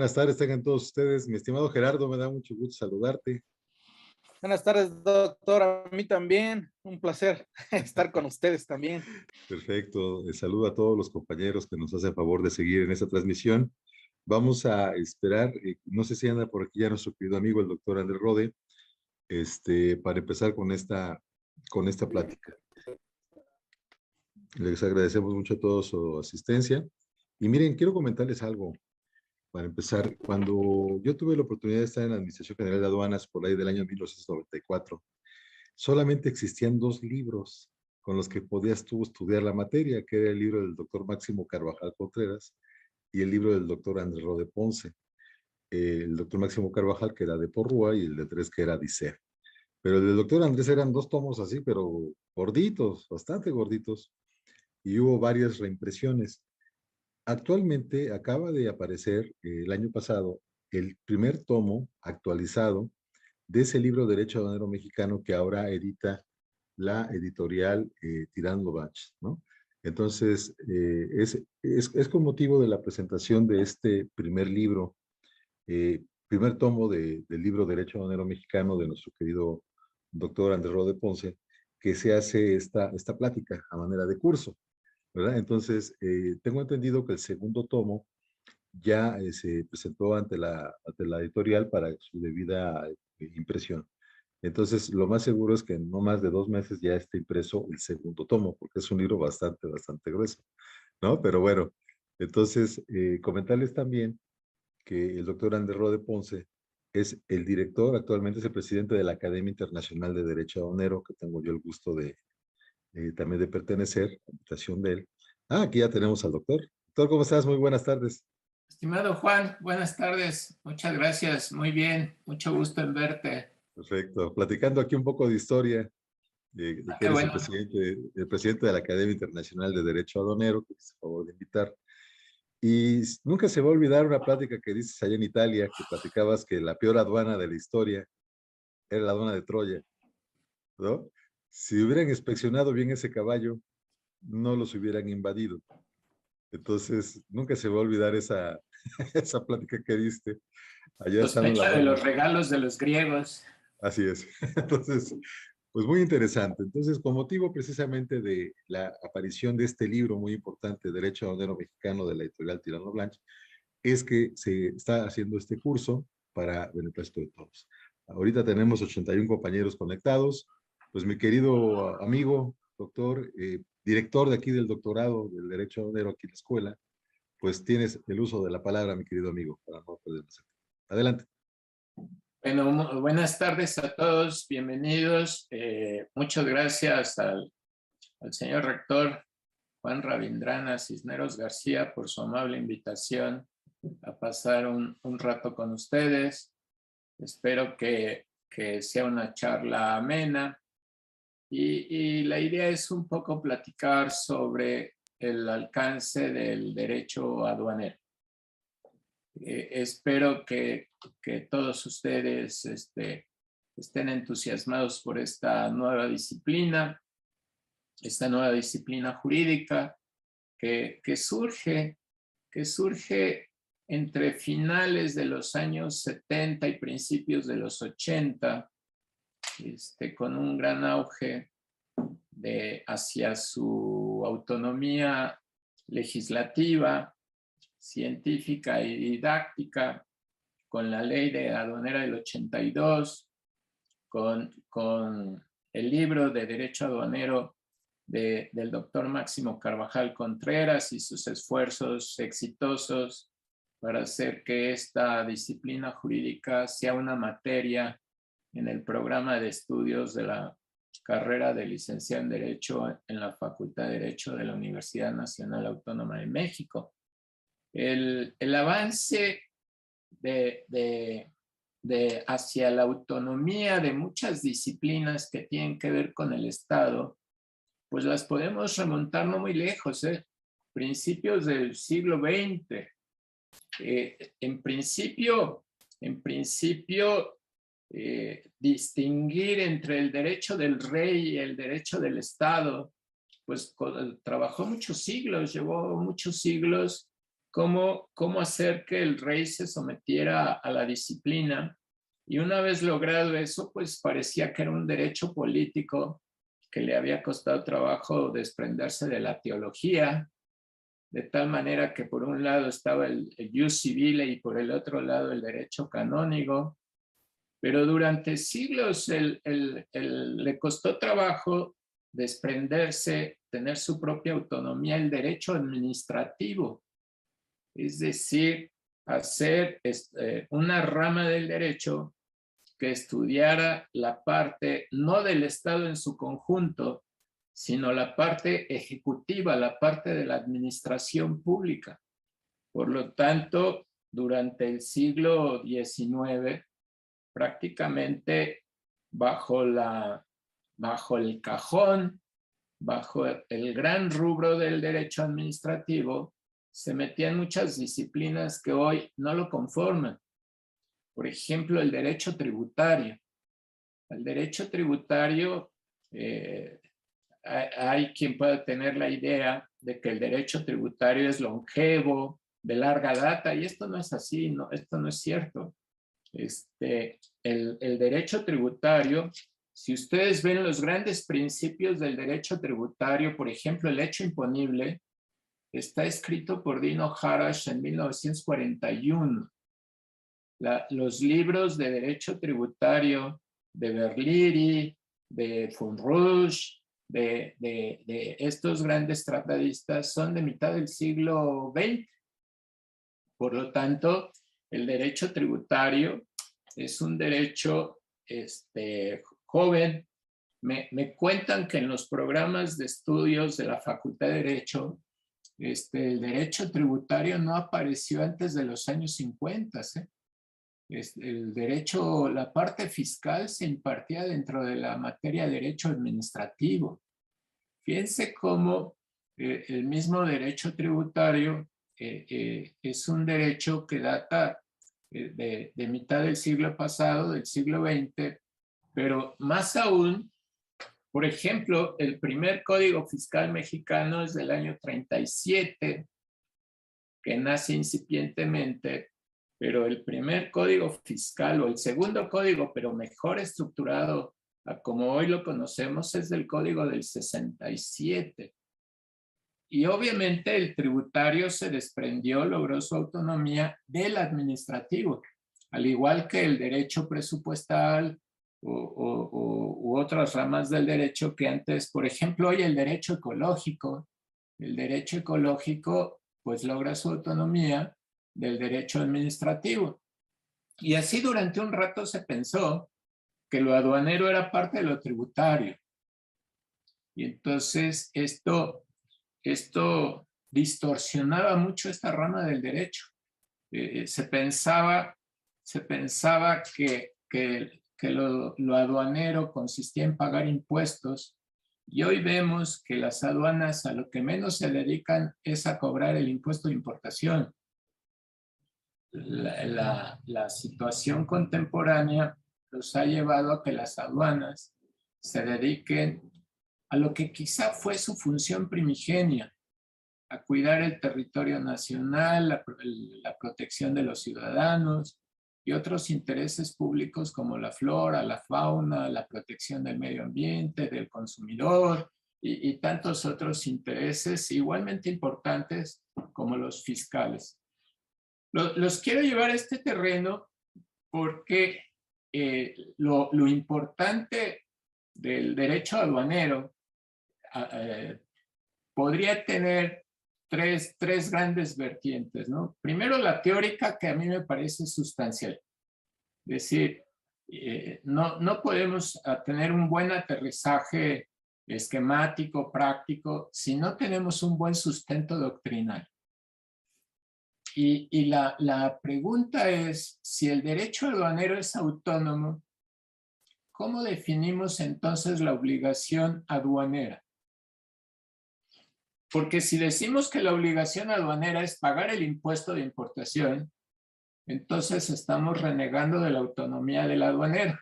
Buenas tardes, tengan todos ustedes. Mi estimado Gerardo, me da mucho gusto saludarte. Buenas tardes, doctor. A mí también. Un placer estar con ustedes también. Perfecto. Saludo a todos los compañeros que nos hacen favor de seguir en esta transmisión. Vamos a esperar, no sé si anda por aquí ya nuestro querido amigo, el doctor Andrés Rode, para empezar con esta plática. Les agradecemos mucho a todos su asistencia. Y miren, quiero comentarles algo. Para empezar, cuando yo tuve la oportunidad de estar en la Administración General de Aduanas por ahí del año 1994, solamente existían dos libros con los que podías tú estudiar la materia, que era el libro del doctor Máximo Carvajal Contreras y el libro del doctor Andrés Rode Ponce. El doctor Máximo Carvajal, que era de Porrúa, y el de Tres, que era de ICER. Pero el del doctor Andrés eran dos tomos así, pero gorditos, bastante gorditos, y hubo varias reimpresiones. Actualmente acaba de aparecer el año pasado el primer tomo actualizado de ese libro Derecho Aduanero Mexicano que ahora edita la editorial Tirando Bach, ¿no? Entonces, es con motivo de la presentación de este primer libro, primer tomo del libro Derecho Aduanero Mexicano de nuestro querido doctor Andrés Rode Ponce, que se hace esta plática a manera de curso, ¿verdad? Entonces, tengo entendido que el segundo tomo ya se presentó ante la editorial para su debida impresión. Entonces, lo más seguro es que en no más de 2 meses ya esté impreso el segundo tomo, porque es un libro bastante grueso, ¿no? Pero bueno, entonces, comentarles también que el doctor Andrés Rode Ponce es el director, actualmente es el presidente de la Academia Internacional de Derecho Aduanero, que tengo yo el gusto de también de pertenecer, a invitación de él. Ah, aquí ya tenemos al doctor. Doctor, ¿cómo estás? Muy buenas tardes. Estimado Juan, buenas tardes. Muchas gracias. Muy bien. Mucho gusto en verte. Perfecto. Platicando aquí un poco de historia, de que Qué eres bueno. el presidente de la Academia Internacional de Derecho Aduanero, que hizo el favor de invitar. Y nunca se va a olvidar una plática que dices allá en Italia, que platicabas que la peor aduana de la historia era la aduana de Troya, ¿no? Si hubieran inspeccionado bien ese caballo, no los hubieran invadido. Entonces, nunca se va a olvidar esa plática que diste. Allá estando en la Sospecha de aduana. los regalos de los griegos. Así es. Entonces, pues muy interesante. Entonces, con motivo precisamente de la aparición de este libro muy importante, Derecho Aduanero Mexicano, de la editorial Tirano Blanch, es que se está haciendo este curso para beneficio de todos. Ahorita tenemos 81 compañeros conectados. Pues mi querido amigo, doctor, director de aquí del doctorado del Derecho Aduanero aquí en la escuela, pues tienes el uso de la palabra, mi querido amigo, para no perdernos. Adelante. Bueno, buenas tardes a todos. Bienvenidos. Muchas gracias al señor rector Juan Rabindrana Cisneros García por su amable invitación a pasar un rato con ustedes. Espero que sea una charla amena. Y la idea es un poco platicar sobre el alcance del derecho aduanero. Espero que todos ustedes estén entusiasmados por esta nueva disciplina jurídica que surge entre finales de los años 70 y principios de los 80, con un gran auge hacia su autonomía legislativa, científica y didáctica, con la ley de aduanera del 82, con el libro de Derecho Aduanero del doctor Máximo Carvajal Contreras y sus esfuerzos exitosos para hacer que esta disciplina jurídica sea una materia en el programa de estudios de la carrera de licenciado en Derecho en la Facultad de Derecho de la Universidad Nacional Autónoma de México. El avance hacia la autonomía de muchas disciplinas que tienen que ver con el Estado, pues las podemos remontar no muy lejos, principios del siglo XX. En principio, distinguir entre el derecho del rey y el derecho del Estado, pues trabajó muchos siglos, llevó muchos siglos cómo hacer que el rey se sometiera a la disciplina. Y una vez logrado eso, pues parecía que era un derecho político que le había costado trabajo desprenderse de la teología, de tal manera que por un lado estaba el ius civile y por el otro lado el derecho canónico, pero durante siglos le costó trabajo desprenderse, tener su propia autonomía, el derecho administrativo, es decir, hacer una rama del derecho que estudiara la parte no del Estado en su conjunto, sino la parte ejecutiva, la parte de la administración pública. Por lo tanto, durante el siglo XIX, prácticamente bajo el cajón, bajo el gran rubro del derecho administrativo, se metían muchas disciplinas que hoy no lo conforman. Por ejemplo, el derecho tributario. El derecho tributario, hay quien pueda tener la idea de que el derecho tributario es longevo, de larga data, y esto no es así, no, esto no es cierto. El derecho tributario, si ustedes ven los grandes principios del derecho tributario, por ejemplo, el hecho imponible, está escrito por Dino Harash en 1941. Los libros de derecho tributario de Berliri, de Fonrouge, de estos grandes tratadistas son de mitad del siglo XX. Por lo tanto, el derecho tributario es un derecho joven. Me cuentan que en los programas de estudios de la Facultad de Derecho, el derecho tributario no apareció antes de los años 50. El derecho, la parte fiscal se impartía dentro de la materia de derecho administrativo. Fíjense cómo el mismo derecho tributario es un derecho que data de mitad del siglo pasado, del siglo XX, pero más aún, por ejemplo, el primer Código Fiscal mexicano es del año 37, que nace incipientemente, pero el primer código fiscal o el segundo código, pero mejor estructurado a como hoy lo conocemos, es del código del 67. Y obviamente el tributario se desprendió, logró su autonomía del administrativo, al igual que el derecho presupuestal u otras ramas del derecho que antes, por ejemplo, hoy el derecho ecológico pues logra su autonomía del derecho administrativo. Y así durante un rato se pensó que lo aduanero era parte de lo tributario. Y entonces esto distorsionaba mucho esta rama del derecho. Se pensaba que lo aduanero consistía en pagar impuestos, y hoy vemos que las aduanas a lo que menos se dedican es a cobrar el impuesto de importación. La situación contemporánea los ha llevado a que las aduanas se dediquen a lo que quizá fue su función primigenia, a cuidar el territorio nacional, la protección de los ciudadanos y otros intereses públicos como la flora, la fauna, la protección del medio ambiente, del consumidor y tantos otros intereses igualmente importantes como los fiscales. Los quiero llevar a este terreno porque lo importante del derecho aduanero podría tener tres grandes vertientes, ¿no? Primero, la teórica, que a mí me parece sustancial. Es decir, no podemos tener un buen aterrizaje esquemático, práctico, si no tenemos un buen sustento doctrinal. Y la pregunta es, si el derecho aduanero es autónomo, ¿cómo definimos entonces la obligación aduanera? Porque si decimos que la obligación aduanera es pagar el impuesto de importación, entonces estamos renegando de la autonomía del aduanero.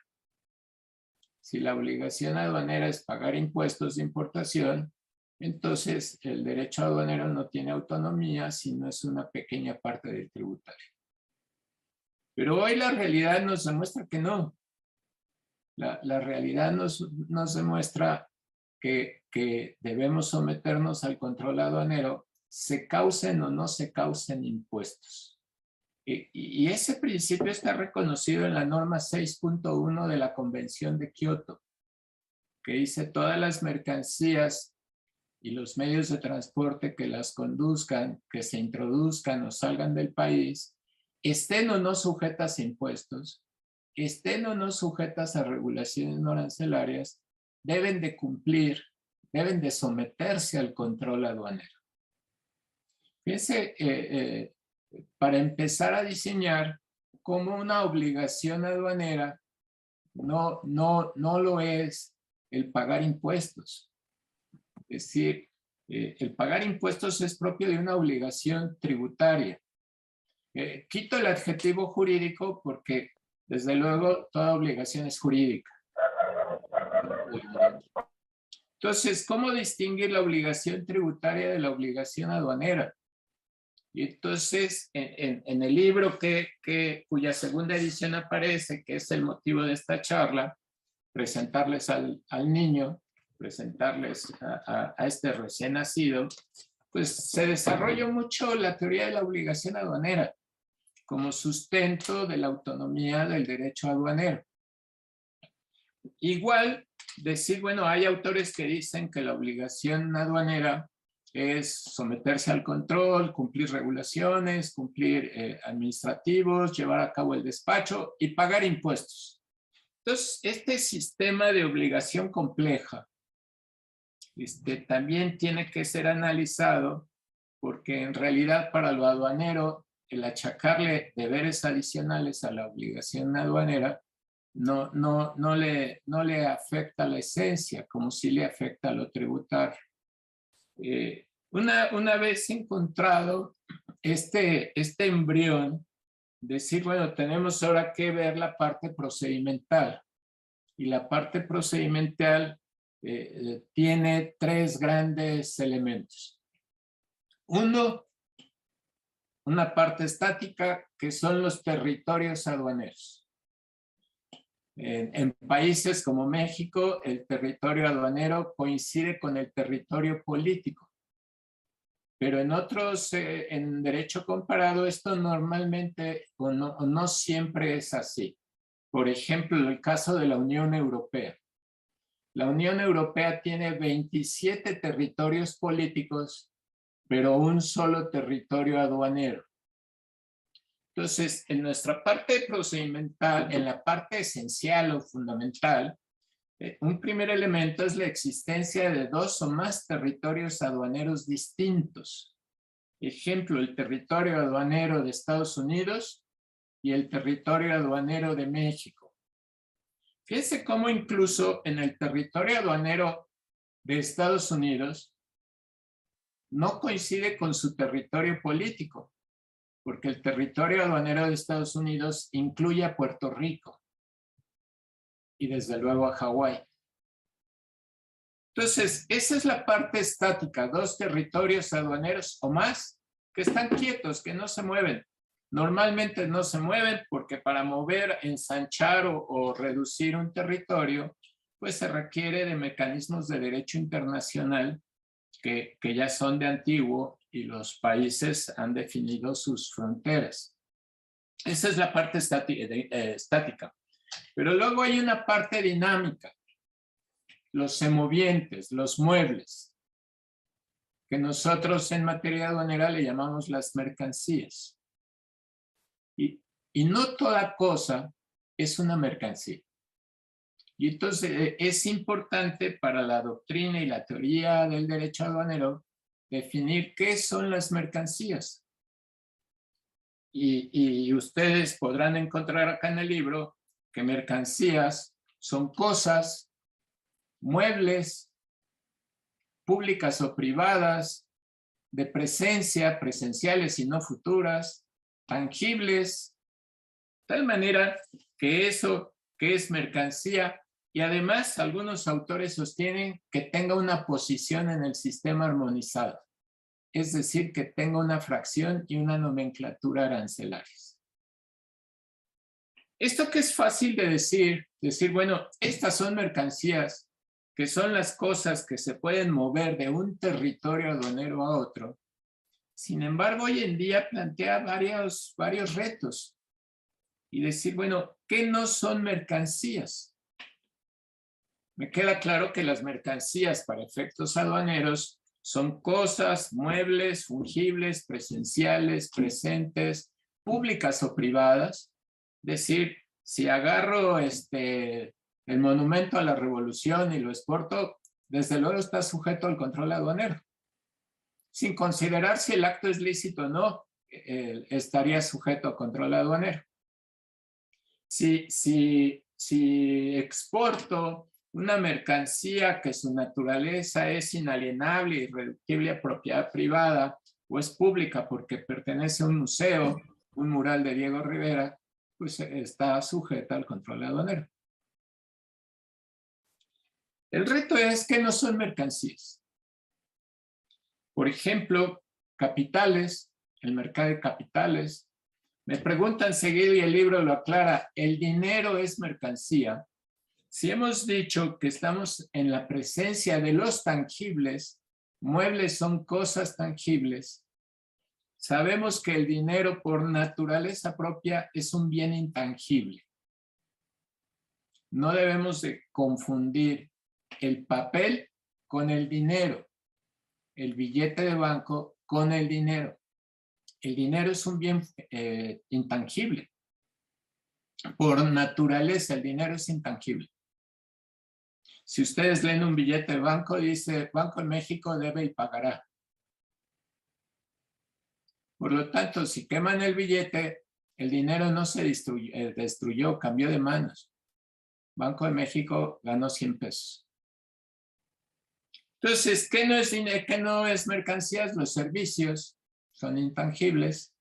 Si la obligación aduanera es pagar impuestos de importación, entonces el derecho aduanero no tiene autonomía, sino es una pequeña parte del tributario. Pero hoy la realidad nos demuestra que no. La realidad nos demuestra que debemos someternos al control aduanero, se causen o no se causen impuestos. Y ese principio está reconocido en la norma 6.1 de la Convención de Kioto, que dice: todas las mercancías y los medios de transporte que las conduzcan, que se introduzcan o salgan del país, estén o no sujetas a impuestos, estén o no sujetas a regulaciones no arancelarias, deben de cumplir, deben de someterse al control aduanero. Fíjense, para empezar a diseñar cómo una obligación aduanera no lo es el pagar impuestos. Es decir, el pagar impuestos es propio de una obligación tributaria. Quito el adjetivo jurídico porque, desde luego, toda obligación es jurídica. Entonces, ¿cómo distinguir la obligación tributaria de la obligación aduanera? Y entonces, en el libro cuya segunda edición aparece, que es el motivo de esta charla, presentarles al niño, presentarles a este recién nacido, pues se desarrolló mucho la teoría de la obligación aduanera como sustento de la autonomía del derecho aduanero. Igual, decir, bueno, hay autores que dicen que la obligación aduanera es someterse al control, cumplir regulaciones, cumplir administrativos, llevar a cabo el despacho y pagar impuestos. Entonces, este sistema de obligación compleja también tiene que ser analizado, porque en realidad para lo aduanero el achacarle deberes adicionales a la obligación aduanera no le afecta la esencia, como si le afecta a lo tributario. Una vez encontrado este embrión, decir, bueno, tenemos ahora que ver la parte procedimental. Y la parte procedimental tiene tres grandes elementos. Uno, una parte estática, que son los territorios aduaneros. En países como México, el territorio aduanero coincide con el territorio político. Pero en otros, en derecho comparado, esto normalmente o no siempre es así. Por ejemplo, el caso de la Unión Europea. La Unión Europea tiene 27 territorios políticos, pero un solo territorio aduanero. Entonces, en nuestra parte procedimental, en la parte esencial o fundamental, un primer elemento es la existencia de dos o más territorios aduaneros distintos. Ejemplo, el territorio aduanero de Estados Unidos y el territorio aduanero de México. Fíjense cómo incluso en el territorio aduanero de Estados Unidos no coincide con su territorio político, porque el territorio aduanero de Estados Unidos incluye a Puerto Rico y desde luego a Hawái. Entonces, esa es la parte estática, dos territorios aduaneros o más que están quietos, que no se mueven. Normalmente no se mueven porque para mover, ensanchar o reducir un territorio, pues se requiere de mecanismos de derecho internacional que ya son de antiguo y los países han definido sus fronteras. Esa es la parte estática. Pero luego hay una parte dinámica, los semovientes, los muebles, que nosotros en materia aduanera le llamamos las mercancías. Y no toda cosa es una mercancía. Y entonces es importante para la doctrina y la teoría del derecho aduanero definir qué son las mercancías. Y ustedes podrán encontrar acá en el libro que mercancías son cosas, muebles, públicas o privadas, de presencia, presenciales y no futuras, tangibles, de tal manera que eso que es mercancía Y además, algunos autores sostienen que tenga una posición en el sistema armonizado, es decir, que tenga una fracción y una nomenclatura arancelarias. Esto que es fácil de decir, bueno, estas son mercancías, que son las cosas que se pueden mover de un territorio aduanero a otro. Sin embargo, hoy en día plantea varios retos. Y decir, bueno, ¿qué no son mercancías? Me queda claro que las mercancías para efectos aduaneros son cosas, muebles, fungibles, presenciales, presentes, públicas o privadas. Es decir, si agarro el monumento a la Revolución y lo exporto, desde luego está sujeto al control aduanero. Sin considerar si el acto es lícito o no, estaría sujeto a control aduanero. Si exporto una mercancía que su naturaleza es inalienable y irreductible a propiedad privada o es pública porque pertenece a un museo, un mural de Diego Rivera, pues está sujeta al control aduanero. El reto es que no son mercancías. Por ejemplo, capitales, el mercado de capitales. Me preguntan seguido y el libro lo aclara, ¿el dinero es mercancía? Si hemos dicho que estamos en la presencia de los tangibles, muebles son cosas tangibles, sabemos que el dinero por naturaleza propia es un bien intangible. No debemos de confundir el papel con el dinero, el billete de banco con el dinero. El dinero es un bien intangible. Por naturaleza, el dinero es intangible. Si ustedes leen un billete de banco, dice Banco de México debe y pagará. Por lo tanto, si queman el billete, el dinero no se destruyó, cambió de manos. Banco de México ganó 100 pesos. Entonces, ¿qué no es dinero? ¿Qué no es mercancías? Los servicios son intangibles,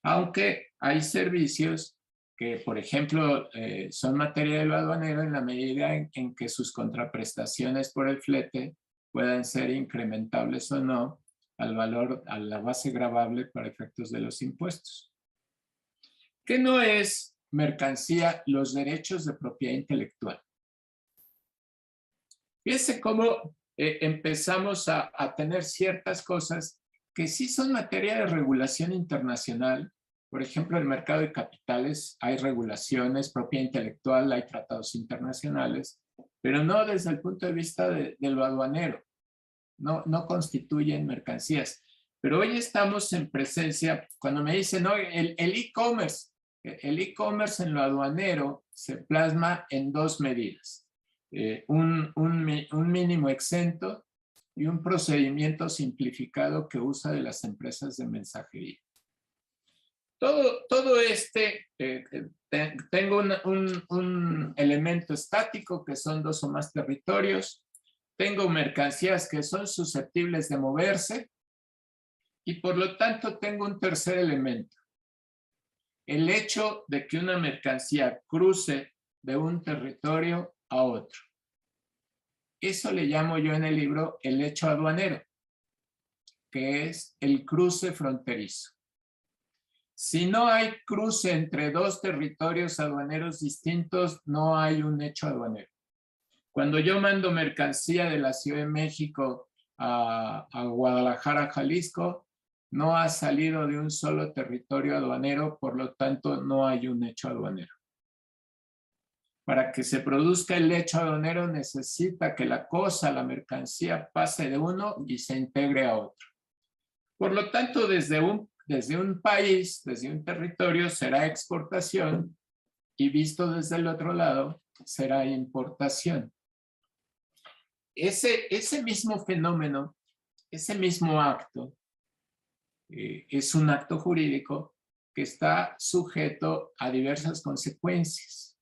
aunque hay servicios que, por ejemplo, son materia de lo aduanero en la medida en que sus contraprestaciones por el flete puedan ser incrementables o no al valor, a la base gravable para efectos de los impuestos. ¿Qué no es mercancía? Los derechos de propiedad intelectual. Fíjense cómo empezamos a tener ciertas cosas que sí son materia de regulación internacional. Por ejemplo, en el mercado de capitales hay regulaciones, propiedad intelectual, hay tratados internacionales, pero no desde el punto de vista de lo aduanero. No constituyen mercancías. Pero hoy estamos en presencia, cuando me dicen, no, el e-commerce en lo aduanero se plasma en dos medidas. Un mínimo exento y un procedimiento simplificado que usa de las empresas de mensajería. Todo tengo un elemento estático que son dos o más territorios. Tengo mercancías que son susceptibles de moverse y por lo tanto tengo un tercer elemento. El hecho de que una mercancía cruce de un territorio a otro. Eso le llamo yo en el libro el hecho aduanero, que es el cruce fronterizo. Si no hay cruce entre dos territorios aduaneros distintos, no hay un hecho aduanero. Cuando yo mando mercancía de la Ciudad de México a Guadalajara, Jalisco, no ha salido de un solo territorio aduanero, por lo tanto no hay un hecho aduanero. Para que se produzca el hecho aduanero necesita que la cosa, la mercancía, pase de uno y se integre a otro. Por lo tanto, desde un país, desde un territorio, será exportación y visto desde el otro lado, será importación. Ese mismo fenómeno, ese mismo acto, es un acto jurídico que está sujeto a diversas consecuencias.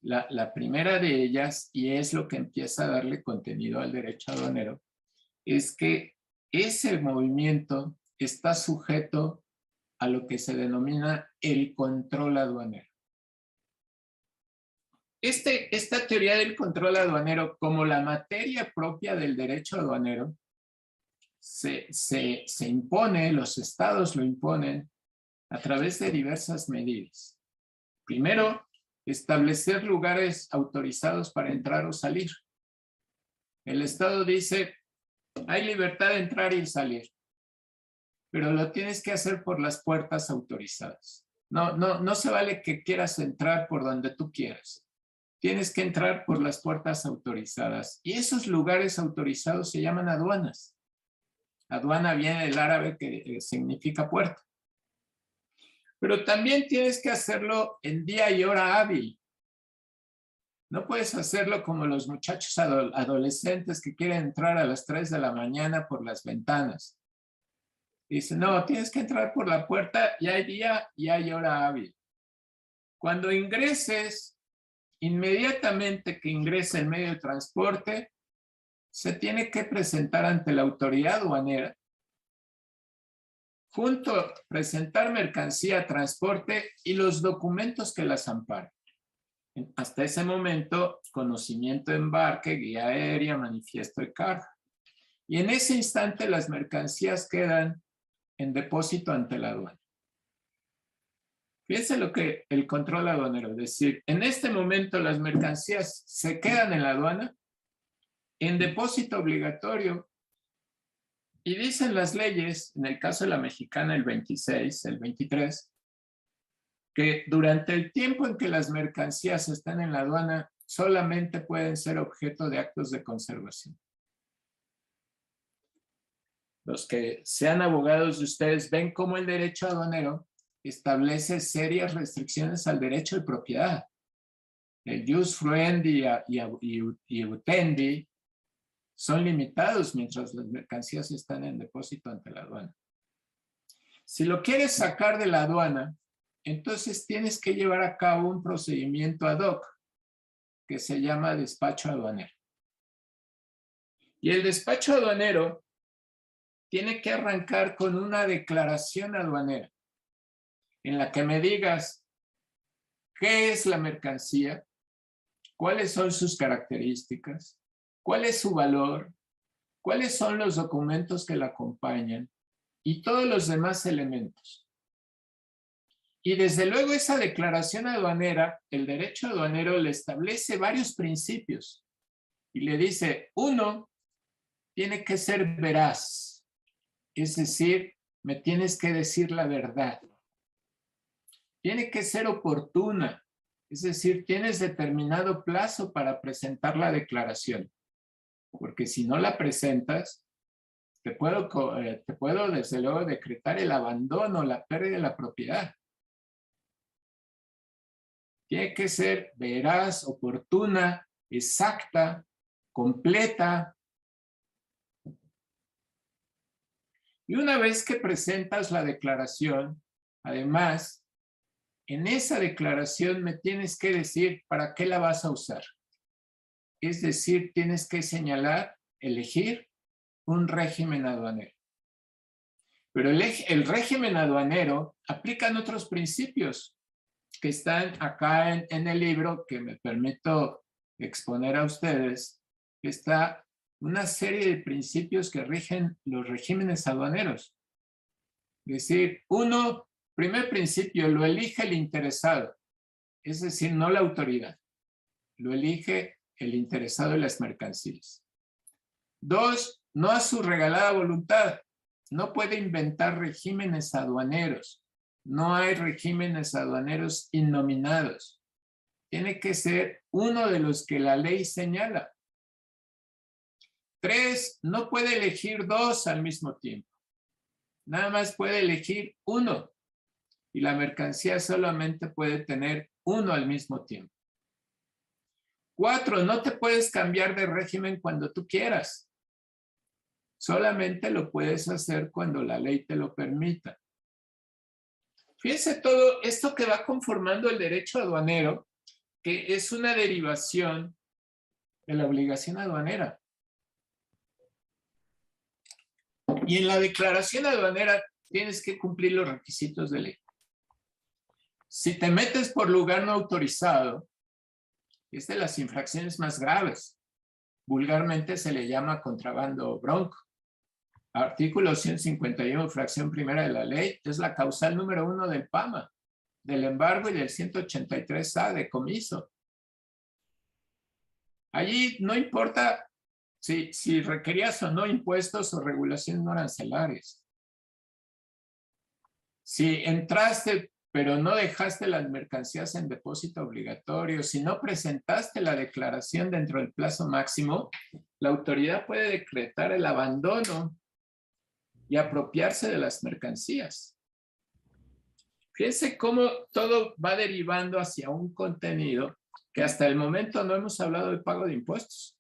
La primera de ellas, y es lo que empieza a darle contenido al derecho aduanero, es que ese movimiento está sujeto a lo que se denomina el control aduanero. Esta teoría del control aduanero, como la materia propia del derecho aduanero, se impone, los estados lo imponen a través de diversas medidas. Primero, establecer lugares autorizados para entrar o salir. El estado dice, hay libertad de entrar y salir, pero lo tienes que hacer por las puertas autorizadas. No se vale que quieras entrar por donde tú quieras. Tienes que entrar por las puertas autorizadas. Y esos lugares autorizados se llaman aduanas. Aduana viene del árabe que significa puerta. Pero también tienes que hacerlo en día y hora hábil. No puedes hacerlo como los muchachos adolescentes que quieren entrar a las 3 de la mañana por las ventanas. Dicen, no, tienes que entrar por la puerta y hay día y hay hora hábil. Cuando ingreses, inmediatamente que ingrese el medio de transporte, se tiene que presentar ante la autoridad aduanera, presentar mercancía, transporte y los documentos que las amparan. Hasta ese momento, conocimiento de embarque, guía aérea, manifiesto de carga. Y en ese instante las mercancías quedan en depósito ante la aduana. Fíjense lo que el control aduanero, es decir, en este momento las mercancías se quedan en la aduana en depósito obligatorio y dicen las leyes, en el caso de la mexicana el 26, el 23, que durante el tiempo en que las mercancías están en la aduana solamente pueden ser objeto de actos de conservación. Los que sean abogados de ustedes ven cómo el derecho aduanero establece serias restricciones al derecho de propiedad. El jus fruendi y utendi son limitados mientras las mercancías están en depósito ante la aduana. Si lo quieres sacar de la aduana, entonces tienes que llevar a cabo un procedimiento ad hoc que se llama despacho aduanero. Y el despacho aduanero tiene que arrancar con una declaración aduanera en la que me digas qué es la mercancía, cuáles son sus características, cuál es su valor, cuáles son los documentos que la acompañan y todos los demás elementos. Y desde luego esa declaración aduanera, el derecho aduanero le establece varios principios y le dice, uno, tiene que ser veraz, es decir, me tienes que decir la verdad. Tiene que ser oportuna, es decir, tienes determinado plazo para presentar la declaración, porque si no la presentas, te puedo desde luego decretar el abandono, la pérdida de la propiedad. Tiene que ser veraz, oportuna, exacta, completa. Y una vez que presentas la declaración, además, en esa declaración me tienes que decir para qué la vas a usar. Es decir, tienes que señalar, elegir un régimen aduanero. Pero el régimen aduanero aplican otros principios que están acá en el libro que me permito exponer a ustedes. Está una serie de principios que rigen los regímenes aduaneros. Es decir, primer principio, lo elige el interesado, es decir, no la autoridad. Lo elige el interesado de las mercancías. 2, no a su regalada voluntad. No puede inventar regímenes aduaneros. No hay regímenes aduaneros innominados. Tiene que ser uno de los que la ley señala. 3, no puede elegir 2 al mismo tiempo. Nada más puede elegir 1. Y la mercancía solamente puede tener 1 al mismo tiempo. 4, no te puedes cambiar de régimen cuando tú quieras. Solamente lo puedes hacer cuando la ley te lo permita. Fíjense todo esto que va conformando el derecho aduanero, que es una derivación de la obligación aduanera. Y en la declaración aduanera tienes que cumplir los requisitos de ley. Si te metes por lugar no autorizado, Es de las infracciones más graves. Vulgarmente se le llama contrabando bronco. Artículo 151, fracción primera de la ley, es la causal número 1 del PAMA, del embargo y del 183A, decomiso. Allí no importa si requerías o no impuestos o regulaciones no arancelarias. Si entraste pero no dejaste las mercancías en depósito obligatorio, si no presentaste la declaración dentro del plazo máximo, la autoridad puede decretar el abandono y apropiarse de las mercancías. Fíjense cómo todo va derivando hacia un contenido que hasta el momento no hemos hablado de pago de impuestos.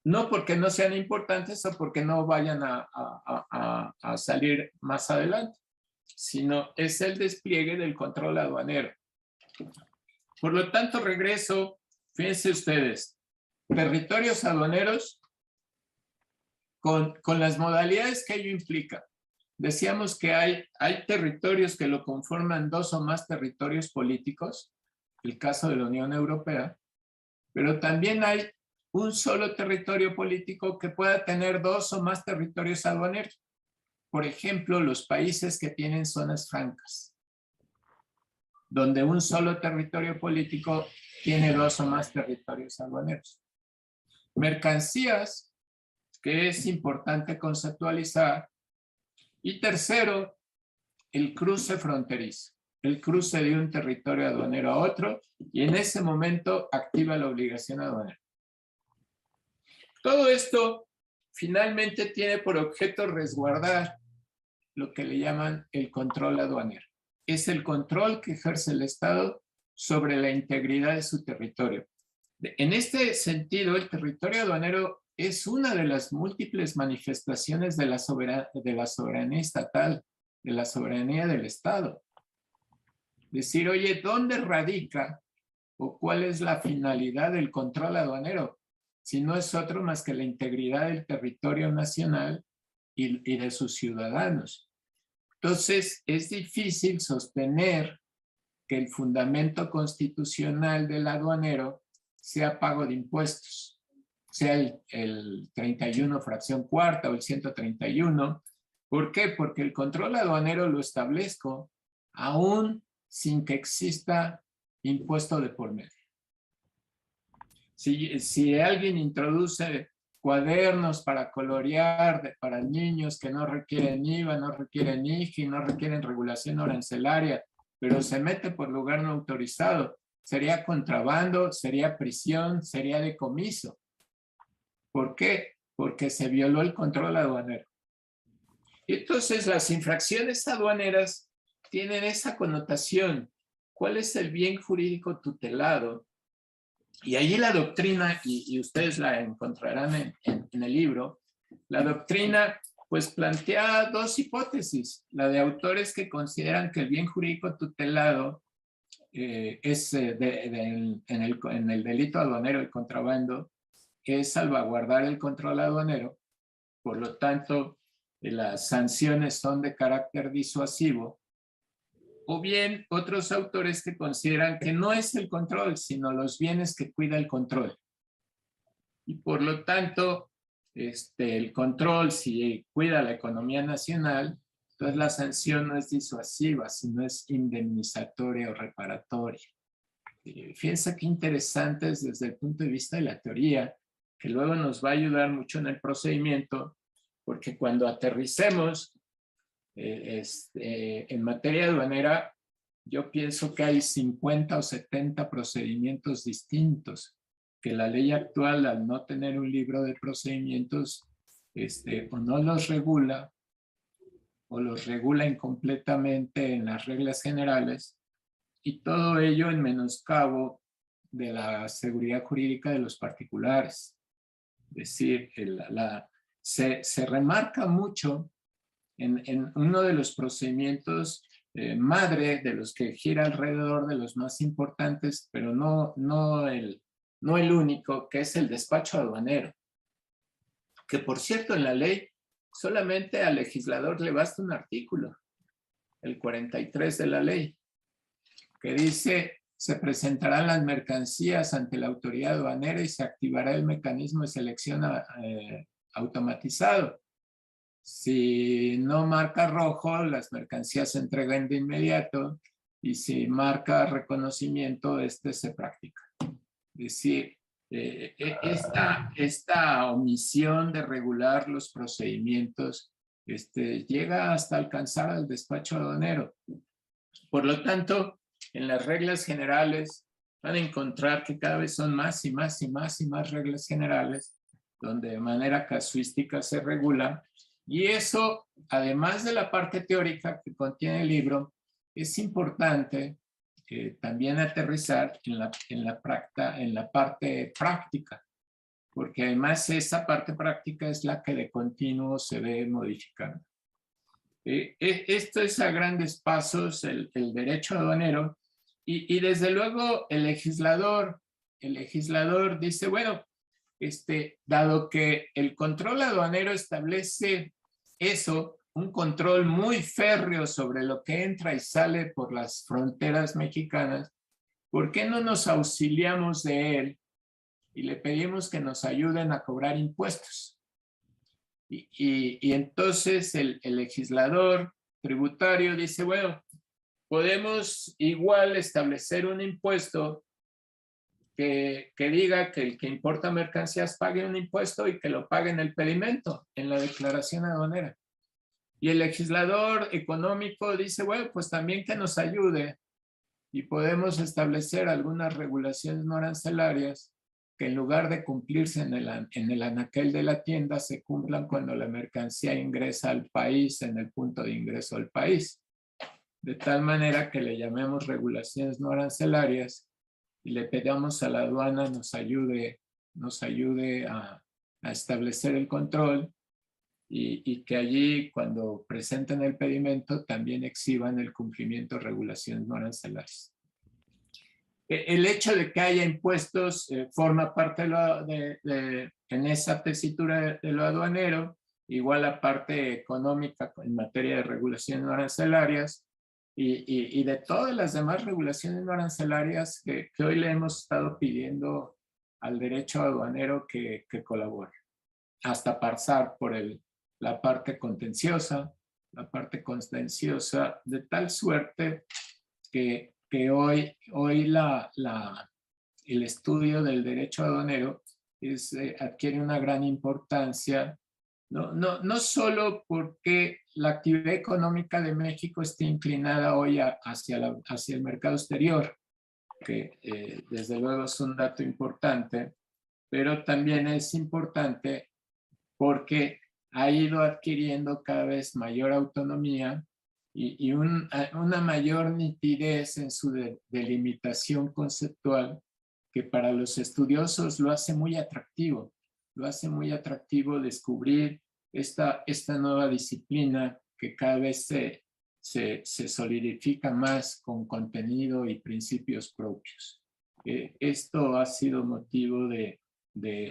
No porque no sean importantes o porque no vayan a salir más adelante, sino es el despliegue del control aduanero. Por lo tanto, regreso, fíjense ustedes, territorios aduaneros con las modalidades que ello implica. Decíamos que hay territorios que lo conforman 2 o más territorios políticos, el caso de la Unión Europea, pero también hay un solo territorio político que pueda tener 2 o más territorios aduaneros. Por ejemplo, los países que tienen zonas francas, donde un solo territorio político tiene 2 o más territorios aduaneros. Mercancías, que es importante conceptualizar. Y tercero, el cruce fronterizo, el cruce de un territorio aduanero a otro, y en ese momento activa la obligación aduanera. Todo esto finalmente tiene por objeto resguardar lo que le llaman el control aduanero. Es el control que ejerce el Estado sobre la integridad de su territorio. En este sentido, el territorio aduanero es una de las múltiples manifestaciones de la soberanía estatal, de la soberanía del Estado. Decir, oye, ¿dónde radica o cuál es la finalidad del control aduanero? Si no es otro más que la integridad del territorio nacional y de sus ciudadanos. Entonces, es difícil sostener que el fundamento constitucional del aduanero sea pago de impuestos, sea el 31 fracción cuarta o el 131. ¿Por qué? Porque el control aduanero lo establezco aún sin que exista impuesto de por medio. Si alguien introduce cuadernos para colorear para niños que no requieren IVA, no requieren IGI, no requieren regulación arancelaria, pero se mete por lugar no autorizado, sería contrabando, sería prisión, sería decomiso. ¿Por qué? Porque se violó el control aduanero. Entonces, las infracciones aduaneras tienen esa connotación. ¿Cuál es el bien jurídico tutelado? Y allí la doctrina, y ustedes la encontrarán en el libro, la doctrina pues plantea 2 hipótesis. La de autores que consideran que el bien jurídico tutelado es en el delito aduanero, el contrabando, es salvaguardar el control aduanero, por lo tanto las sanciones son de carácter disuasivo, o bien otros autores que consideran que no es el control, sino los bienes que cuida el control. Y por lo tanto, el control, si cuida la economía nacional, entonces la sanción no es disuasiva, sino es indemnizatoria o reparatoria. Fíjense qué interesante es desde el punto de vista de la teoría, que luego nos va a ayudar mucho en el procedimiento, porque cuando aterricemos en materia aduanera, yo pienso que hay 50 o 70 procedimientos distintos, que la ley actual, al no tener un libro de procedimientos, o no los regula, o los regula incompletamente en las reglas generales, y todo ello en menoscabo de la seguridad jurídica de los particulares. Es decir, se remarca mucho en uno de los procedimientos madre de los que gira alrededor de los más importantes, pero no el único, que es el despacho aduanero. Que por cierto, en la ley solamente al legislador le basta un artículo, el 43 de la ley. que dice: se presentarán las mercancías ante la autoridad aduanera y se activará el mecanismo de selección automatizado. Si no marca rojo, las mercancías se entregan de inmediato, y si marca reconocimiento, se practica. Es decir, esta omisión de regular los procedimientos llega hasta alcanzar al despacho aduanero. Por lo tanto, en las reglas generales van a encontrar que cada vez son más y más y más y más reglas generales, donde de manera casuística se regula. Y eso, además de la parte teórica que contiene el libro, es importante también aterrizar en la parte práctica, porque además esa parte práctica es la que de continuo se ve modificando. Esto es a grandes pasos el derecho aduanero, y desde luego el legislador dice, bueno, dado que el control aduanero establece un control muy férreo sobre lo que entra y sale por las fronteras mexicanas, ¿por qué no nos auxiliamos de él y le pedimos que nos ayuden a cobrar impuestos? Y entonces el legislador tributario dice, bueno, podemos igual establecer un impuesto que diga que el que importa mercancías pague un impuesto y que lo pague en el pedimento, en la declaración aduanera. Y el legislador económico dice, bueno, pues también que nos ayude, y podemos establecer algunas regulaciones no arancelarias que en lugar de cumplirse en el anaquel de la tienda, se cumplan cuando la mercancía ingresa al país, en el punto de ingreso al país. De tal manera que le llamemos regulaciones no arancelarias y le pedamos a la aduana nos ayude a establecer el control, y que allí, cuando presenten el pedimento, también exhiban el cumplimiento de regulaciones no arancelarias. El hecho de que haya impuestos forma parte en esa tesitura de lo aduanero, igual la parte económica en materia de regulaciones no arancelarias, y de todas las demás regulaciones no arancelarias que hoy le hemos estado pidiendo al derecho aduanero que colabore, hasta pasar por la parte contenciosa, de tal suerte que hoy el estudio del derecho aduanero adquiere una gran importancia, no solo porque la actividad económica de México esté inclinada hoy hacia el mercado exterior, que desde luego es un dato importante, pero también es importante porque ha ido adquiriendo cada vez mayor autonomía y una mayor nitidez en su delimitación conceptual, que para los estudiosos lo hace muy atractivo. Lo hace muy atractivo descubrir esta nueva disciplina que cada vez se solidifica más con contenido y principios propios. Esto ha sido motivo de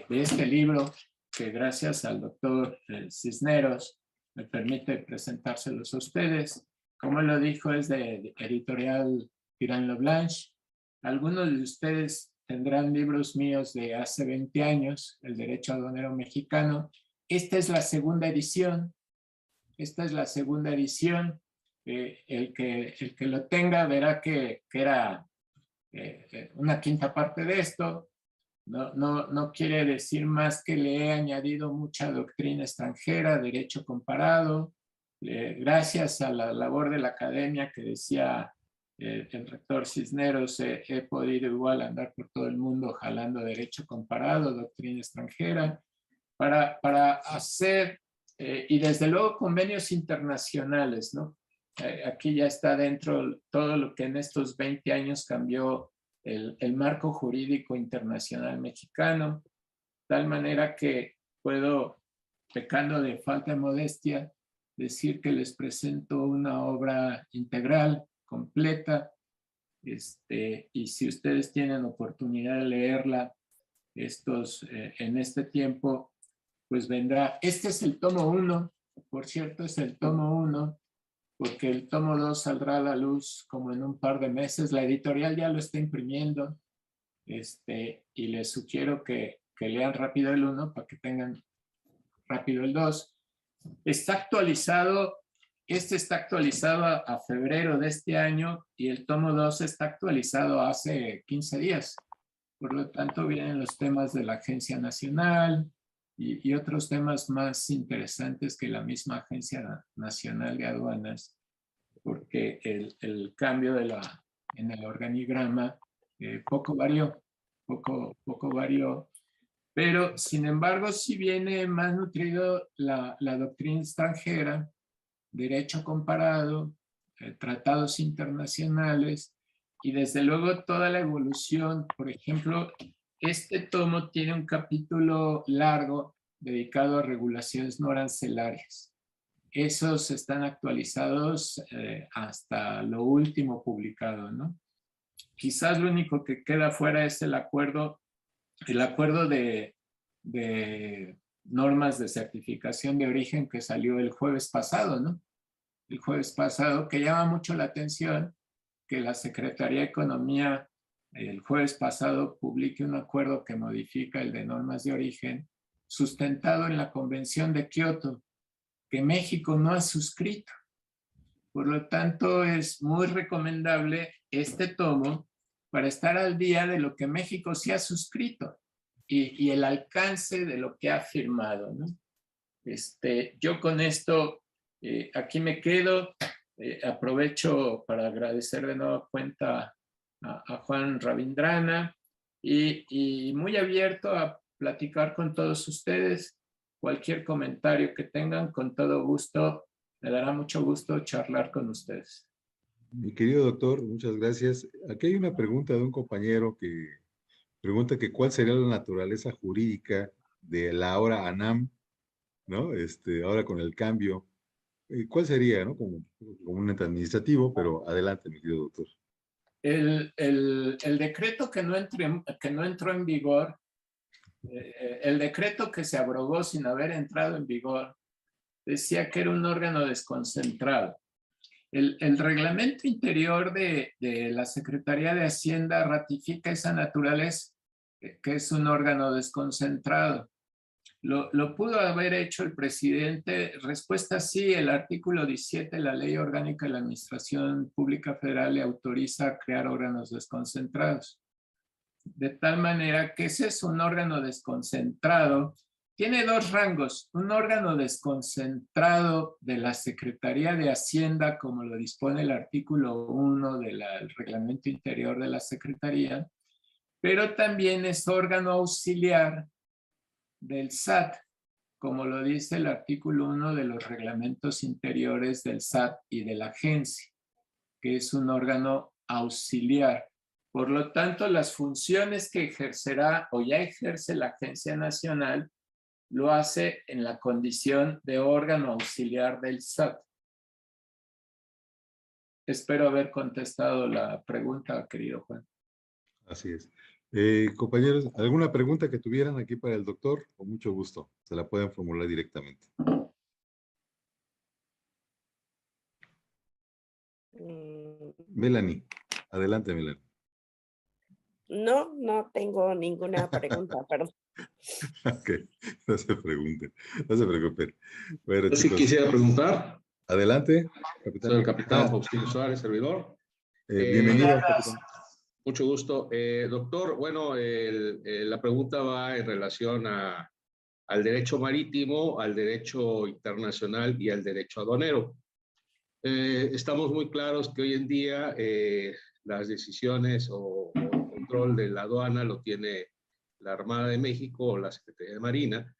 este libro, que gracias al doctor Cisneros me permite presentárselos a ustedes. Como lo dijo, es de editorial Piran Leblanche. Algunos de ustedes tendrán libros míos de hace 20 años, El Derecho Aduanero Mexicano. Esta es la segunda edición. El que lo tenga verá que era una quinta parte de esto. No quiere decir más que le he añadido mucha doctrina extranjera, derecho comparado. Gracias a la labor de la academia que decía el rector Cisneros, he podido igual andar por todo el mundo jalando derecho comparado, doctrina extranjera, para hacer, y desde luego convenios internacionales, ¿no? Aquí ya está dentro todo lo que en estos 20 años cambió el marco jurídico internacional mexicano, tal manera que puedo, pecando de falta de modestia, decir que les presento una obra integral, completa, y si ustedes tienen oportunidad de leerla en este tiempo, pues vendrá. Este es el tomo 1, por cierto, es el tomo 1, porque el tomo 2 saldrá a la luz como en un par de meses. La editorial ya lo está imprimiendo, y les sugiero que lean rápido el 1 para que tengan rápido el 2. Está actualizado, está actualizado a febrero de este año y el tomo 2 está actualizado hace 15 días. Por lo tanto, vienen los temas de la Agencia Nacional y otros temas más interesantes que la misma Agencia Nacional de Aduanas, porque el cambio en el organigrama poco varió, pero sin embargo sí viene más nutrido la doctrina extranjera, derecho comparado, tratados internacionales y desde luego toda la evolución. Por ejemplo, este tomo tiene un capítulo largo dedicado a regulaciones no arancelarias. Esos están actualizados hasta lo último publicado, ¿no? Quizás lo único que queda fuera es el acuerdo de normas de certificación de origen que salió el jueves pasado, ¿no? El jueves pasado, que llama mucho la atención que la Secretaría de Economía el jueves pasado publique un acuerdo que modifica el de normas de origen sustentado en la Convención de Kioto, que México no ha suscrito. Por lo tanto, es muy recomendable este tomo para estar al día de lo que México sí ha suscrito y el alcance de lo que ha firmado, ¿no? Yo con esto aquí me quedo. Aprovecho para agradecer de nueva cuenta a Juan Ravindrana y muy abierto a platicar con todos ustedes. Cualquier comentario que tengan, con todo gusto, me dará mucho gusto charlar con ustedes. Mi querido doctor, muchas gracias. Aquí hay una pregunta de un compañero que pregunta que cuál sería la naturaleza jurídica de la ahora ANAM, ¿no? Ahora con el cambio. ¿Cuál sería, no? Como un ente administrativo, pero adelante, mi querido doctor. El decreto que no entró en vigor, el decreto que se abrogó sin haber entrado en vigor, decía que era un órgano desconcentrado. El reglamento interior de la Secretaría de Hacienda ratifica esa naturaleza, que es un órgano desconcentrado. ¿Lo pudo haber hecho el presidente? Respuesta sí. El artículo 17 de la Ley Orgánica de la Administración Pública Federal le autoriza a crear órganos desconcentrados. De tal manera que ese es un órgano desconcentrado. Tiene dos rangos: un órgano desconcentrado de la Secretaría de Hacienda, como lo dispone el artículo 1 del Reglamento Interior de la Secretaría, pero también es órgano auxiliar del SAT, como lo dice el artículo 1 de los reglamentos interiores del SAT y de la agencia, que es un órgano auxiliar. Por lo tanto, las funciones que ejercerá o ya ejerce la Agencia Nacional lo hace en la condición de órgano auxiliar del SAT. Espero haber contestado la pregunta, querido Juan. Así es. Compañeros, ¿alguna pregunta que tuvieran aquí para el doctor? Con mucho gusto, se la pueden formular directamente. Melanie, adelante, Melanie. No tengo ninguna pregunta, perdón. Ok, no se pregunten, no se preocupen. Bueno, Yo sí chicos, quisiera preguntar. adelante, capitán. Soy el capitán Faustino Suárez, servidor. Bienvenido, capitán. Mucho gusto. Doctor, bueno, la pregunta va en relación al derecho marítimo, al derecho internacional y al derecho aduanero. Estamos muy claros que hoy en día las decisiones o el control de la aduana lo tiene la Armada de México o la Secretaría de Marina,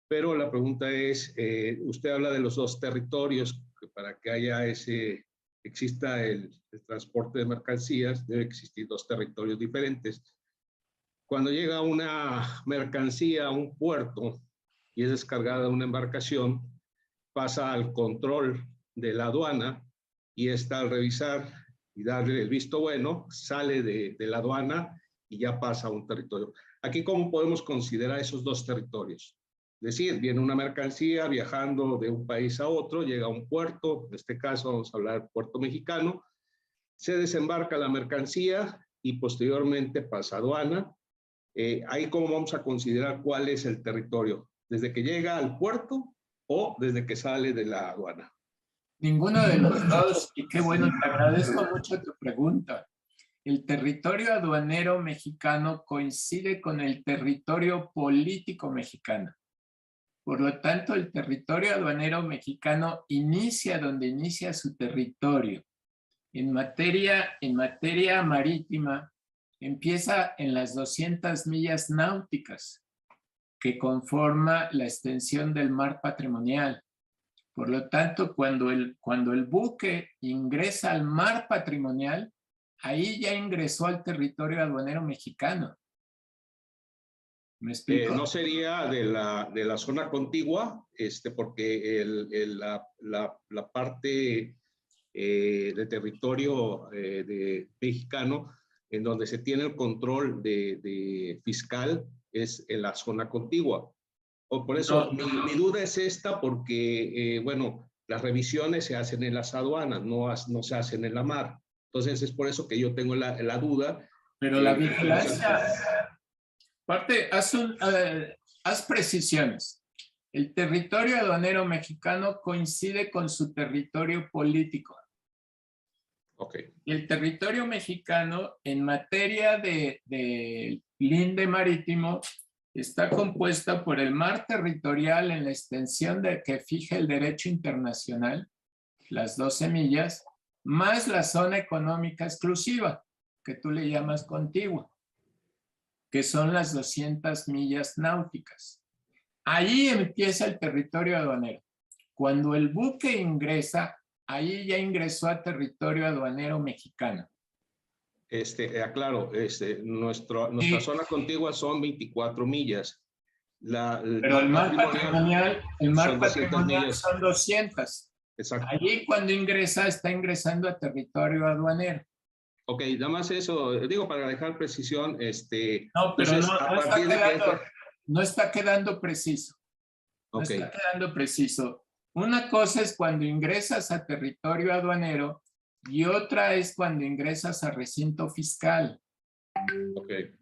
pero la pregunta es, usted habla de los dos territorios, que para que exista el transporte de mercancías, debe existir dos territorios diferentes. Cuando llega una mercancía a un puerto y es descargada de una embarcación, pasa al control de la aduana y esta, al revisar y darle el visto bueno, sale de la aduana y ya pasa a un territorio. Aquí, ¿cómo podemos considerar esos dos territorios? Es decir, viene una mercancía viajando de un país a otro, llega a un puerto, en este caso vamos a hablar del puerto mexicano, se desembarca la mercancía y posteriormente pasa aduana. Ahí cómo vamos a considerar cuál es el territorio, desde que llega al puerto o desde que sale de la aduana. Ninguno de los dos, y qué bueno, te agradezco mucho tu pregunta. El territorio aduanero mexicano coincide con el territorio político mexicano. Por lo tanto, el territorio aduanero mexicano inicia donde inicia su territorio. En materia marítima, empieza en las 200 millas náuticas que conforma la extensión del mar patrimonial. Por lo tanto, cuando el buque ingresa al mar patrimonial, ahí ya ingresó al territorio aduanero mexicano. ¿Me explico? No sería de la zona contigua, porque la parte de territorio de mexicano en donde se tiene el control de fiscal es en la zona contigua. O por eso mi duda es esta, porque, bueno, las revisiones se hacen en las aduanas, no se hacen en la mar. Entonces es por eso que yo tengo la duda. Pero la vigilancia, aparte, haz precisiones. El territorio aduanero mexicano coincide con su territorio político. Okay. El territorio mexicano, en materia de linde marítimo, está compuesta por el mar territorial en la extensión que fija el derecho internacional, las 12 millas, más la zona económica exclusiva, que tú le llamas contigua, que son las 200 millas náuticas. Ahí empieza el territorio aduanero. Cuando el buque ingresa, ahí ya ingresó a territorio aduanero mexicano. Aclaro, nuestra zona contigua son 24 millas. Pero el mar patrimonial son 200. Exacto. Allí cuando ingresa, está ingresando a territorio aduanero. Ok, nada más eso, digo para dejar precisión, No, pero entonces, no está quedando preciso. No okay. está quedando preciso. Una cosa es cuando ingresas a territorio aduanero y otra es cuando ingresas a recinto fiscal. Okay.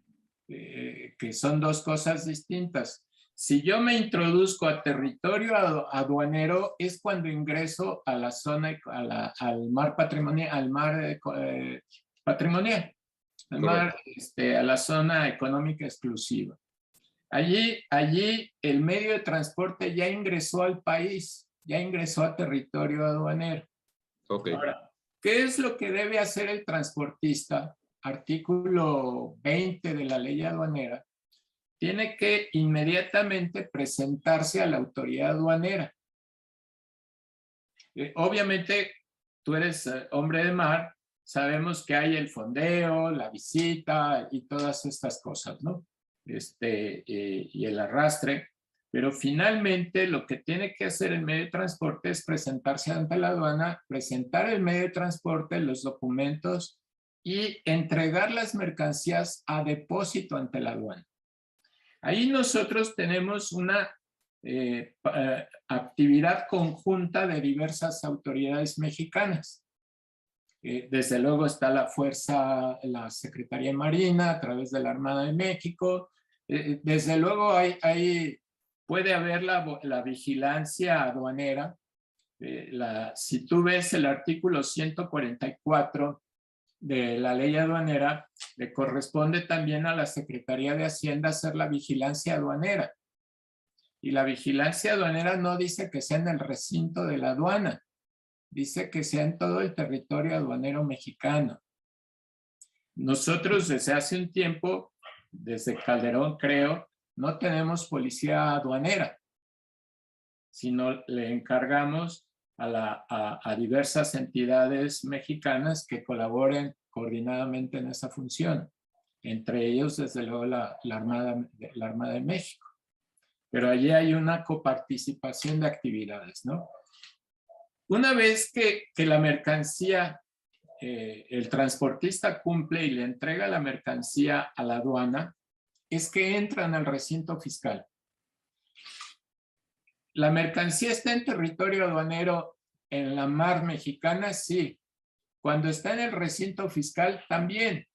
Que son dos cosas distintas. Si yo me introduzco a territorio aduanero es cuando ingreso a la zona, al mar patrimonial, patrimonial, a la zona económica exclusiva. Allí el medio de transporte ya ingresó al país, ya ingresó a territorio aduanero. Okay. Ahora, ¿qué es lo que debe hacer el transportista? Artículo 20 de la ley aduanera. Tiene que inmediatamente presentarse a la autoridad aduanera. Obviamente, tú eres hombre de mar, sabemos que hay el fondeo, la visita y todas estas cosas, ¿no? Y el arrastre, pero finalmente lo que tiene que hacer el medio de transporte es presentarse ante la aduana, presentar el medio de transporte, los documentos y entregar las mercancías a depósito ante la aduana. Ahí nosotros tenemos una actividad conjunta de diversas autoridades mexicanas. Desde luego está la Secretaría de Marina a través de la Armada de México. Desde luego puede haber la vigilancia aduanera. Si tú ves el artículo 144 de la ley aduanera, le corresponde también a la Secretaría de Hacienda hacer la vigilancia aduanera. Y la vigilancia aduanera no dice que sea en el recinto de la aduana, dice que sea en todo el territorio aduanero mexicano. Nosotros desde hace un tiempo, desde Calderón creo, no tenemos policía aduanera, sino le encargamos a diversas entidades mexicanas que colaboren coordinadamente en esa función. Entre ellos, desde luego, la Armada de México. Pero allí hay una coparticipación de actividades, ¿no? Una vez que la mercancía, el transportista cumple y le entrega la mercancía a la aduana, es que entran al recinto fiscal. ¿La mercancía está en territorio aduanero en la mar mexicana? Sí. Cuando está en el recinto fiscal, también.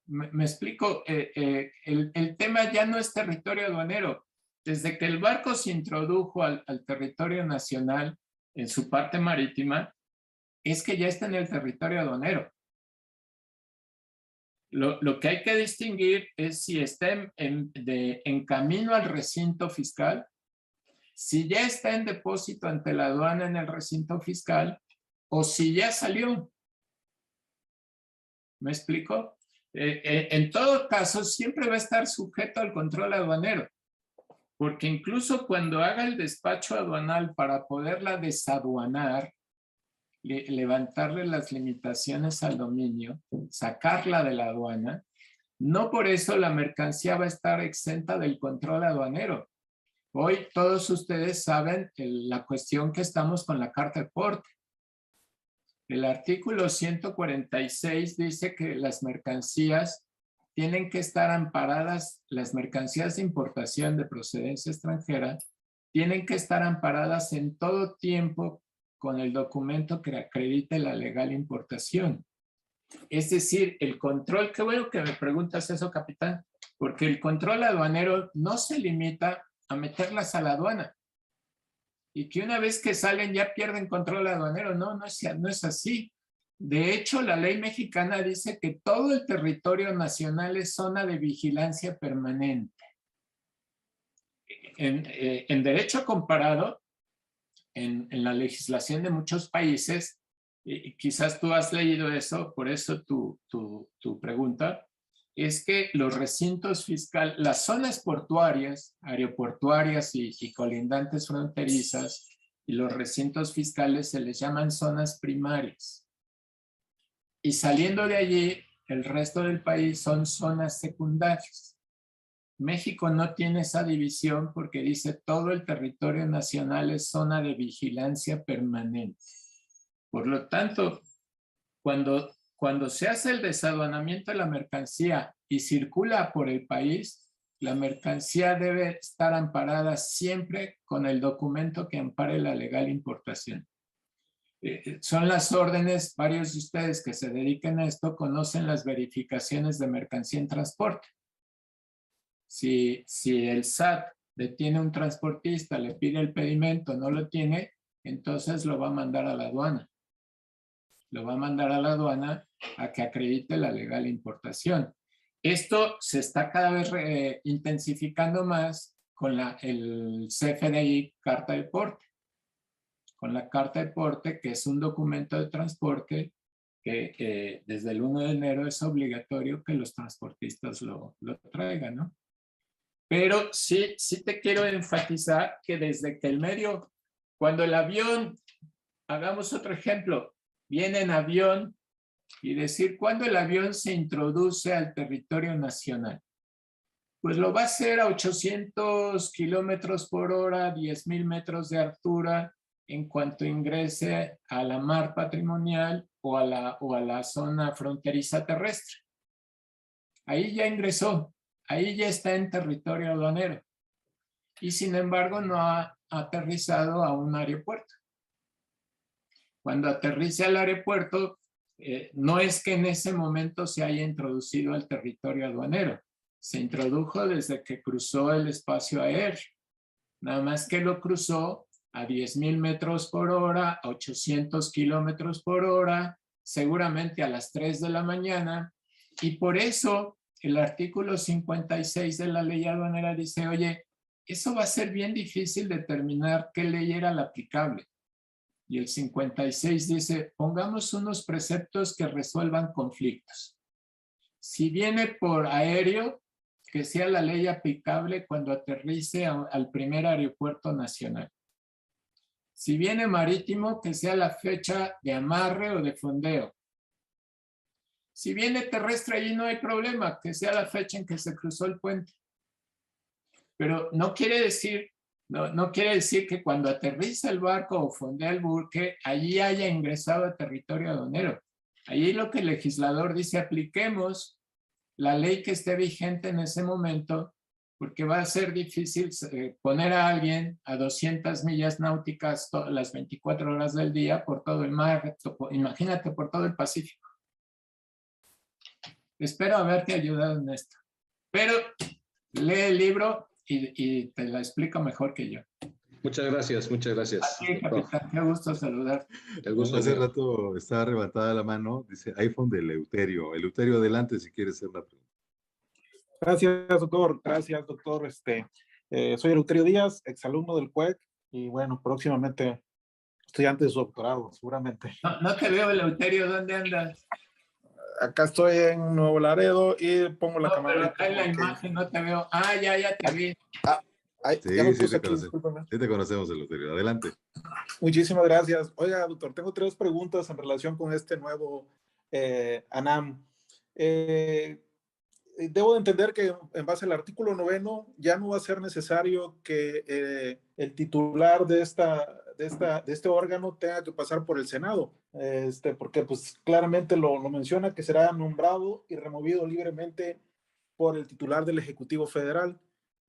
Me explico, el tema ya no es territorio aduanero. Desde que el barco se introdujo al territorio nacional en su parte marítima, es que ya está en el territorio aduanero. Lo que hay que distinguir es si está en camino al recinto fiscal, si ya está en depósito ante la aduana en el recinto fiscal o si ya salió. ¿Me explico? En todo caso, siempre va a estar sujeto al control aduanero, porque incluso cuando haga el despacho aduanal para poderla desaduanar, levantarle las limitaciones al dominio, sacarla de la aduana, no por eso la mercancía va a estar exenta del control aduanero. Hoy todos ustedes saben la cuestión que estamos con la carta de porte. El artículo 146 dice que las mercancías tienen que estar amparadas, las mercancías de importación de procedencia extranjera tienen que estar amparadas en todo tiempo con el documento que acredite la legal importación. Es decir, el control, qué bueno que me preguntas eso, capitán, porque el control aduanero no se limita a meterlas a la aduana y que una vez que salen ya pierden control aduanero. No es así. De hecho, la ley mexicana dice que todo el territorio nacional es zona de vigilancia permanente. En derecho comparado, en la legislación de muchos países, y quizás tú has leído eso, por eso tu pregunta, es que los recintos fiscales, las zonas portuarias, aeroportuarias y colindantes fronterizas, y los recintos fiscales se les llaman zonas primarias. Y saliendo de allí, el resto del país son zonas secundarias. México no tiene esa división porque dice todo el territorio nacional es zona de vigilancia permanente. Por lo tanto, cuando se hace el desaduanamiento de la mercancía y circula por el país, la mercancía debe estar amparada siempre con el documento que ampare la legal importación. Son las órdenes, varios de ustedes que se dediquen a esto conocen las verificaciones de mercancía en transporte. Si el SAT detiene a un transportista, le pide el pedimento, no lo tiene, entonces lo va a mandar a la aduana. Lo va a mandar a la aduana a que acredite la legal importación. Esto se está cada vez intensificando más con el CFDI Carta de Porte. Con la Carta de Porte, que es un documento de transporte que desde el 1 de enero es obligatorio que los transportistas lo traigan, ¿no? Pero sí te quiero enfatizar que desde que el medio, cuando el avión, hagamos otro ejemplo, viene en avión y decir cuándo el avión se introduce al territorio nacional. Pues lo va a hacer a 800 kilómetros por hora, 10,000 metros de altura, en cuanto ingrese a la mar patrimonial o a la zona fronteriza terrestre. Ahí ya ingresó, ahí ya está en territorio aduanero. Y sin embargo no ha aterrizado a un aeropuerto. Cuando aterrice al aeropuerto, no es que en ese momento se haya introducido al territorio aduanero. Se introdujo desde que cruzó el espacio aéreo. Nada más que lo cruzó a 10,000 metros por hora, a 800 kilómetros por hora, seguramente a las 3 de la mañana. Y por eso el artículo 56 de la ley aduanera dice, oye, eso va a ser bien difícil determinar qué ley era la aplicable. Y el 56 dice, pongamos unos preceptos que resuelvan conflictos. Si viene por aéreo, que sea la ley aplicable cuando aterrice al primer aeropuerto nacional. Si viene marítimo, que sea la fecha de amarre o de fondeo. Si viene terrestre, allí no hay problema, que sea la fecha en que se cruzó el puente. Pero no quiere decir que cuando aterriza el barco o fondea el buque, allí haya ingresado a territorio aduanero. Allí lo que el legislador dice, apliquemos la ley que esté vigente en ese momento porque va a ser difícil poner a alguien a 200 millas náuticas todas las 24 horas del día por todo el mar, imagínate, por todo el Pacífico. Espero haberte ayudado en esto, pero lee el libro y te la explico mejor que yo. Muchas gracias, muchas gracias. Aquí, capitán, qué gusto saludar. El gusto Hace es mío. rato está arrebatada la mano, dice iPhone de Eleuterio. Eleuterio, adelante si quieres hacer la pregunta. Gracias, doctor. Gracias, doctor. Soy Eleuterio Díaz, exalumno del CUEC y bueno, próximamente estudiante de su doctorado, seguramente. No te veo, Eleuterio, ¿dónde andas? Acá estoy en Nuevo Laredo y pongo la No, cámara. pero acá en la porque- imagen no te veo. Ah, ya te vi. Ay, Sí, ya lo sí puse te aquí, conocemos. discúlpeme. Sí te conocemos, Eleuterio. Adelante. Muchísimas gracias. Oiga, doctor, tengo 3 preguntas en relación con este nuevo ANAM. Debo de entender que en base al artículo 9 ya no va a ser necesario que el titular de este órgano tenga que pasar por el Senado, porque pues claramente lo menciona que será nombrado y removido libremente por el titular del Ejecutivo Federal.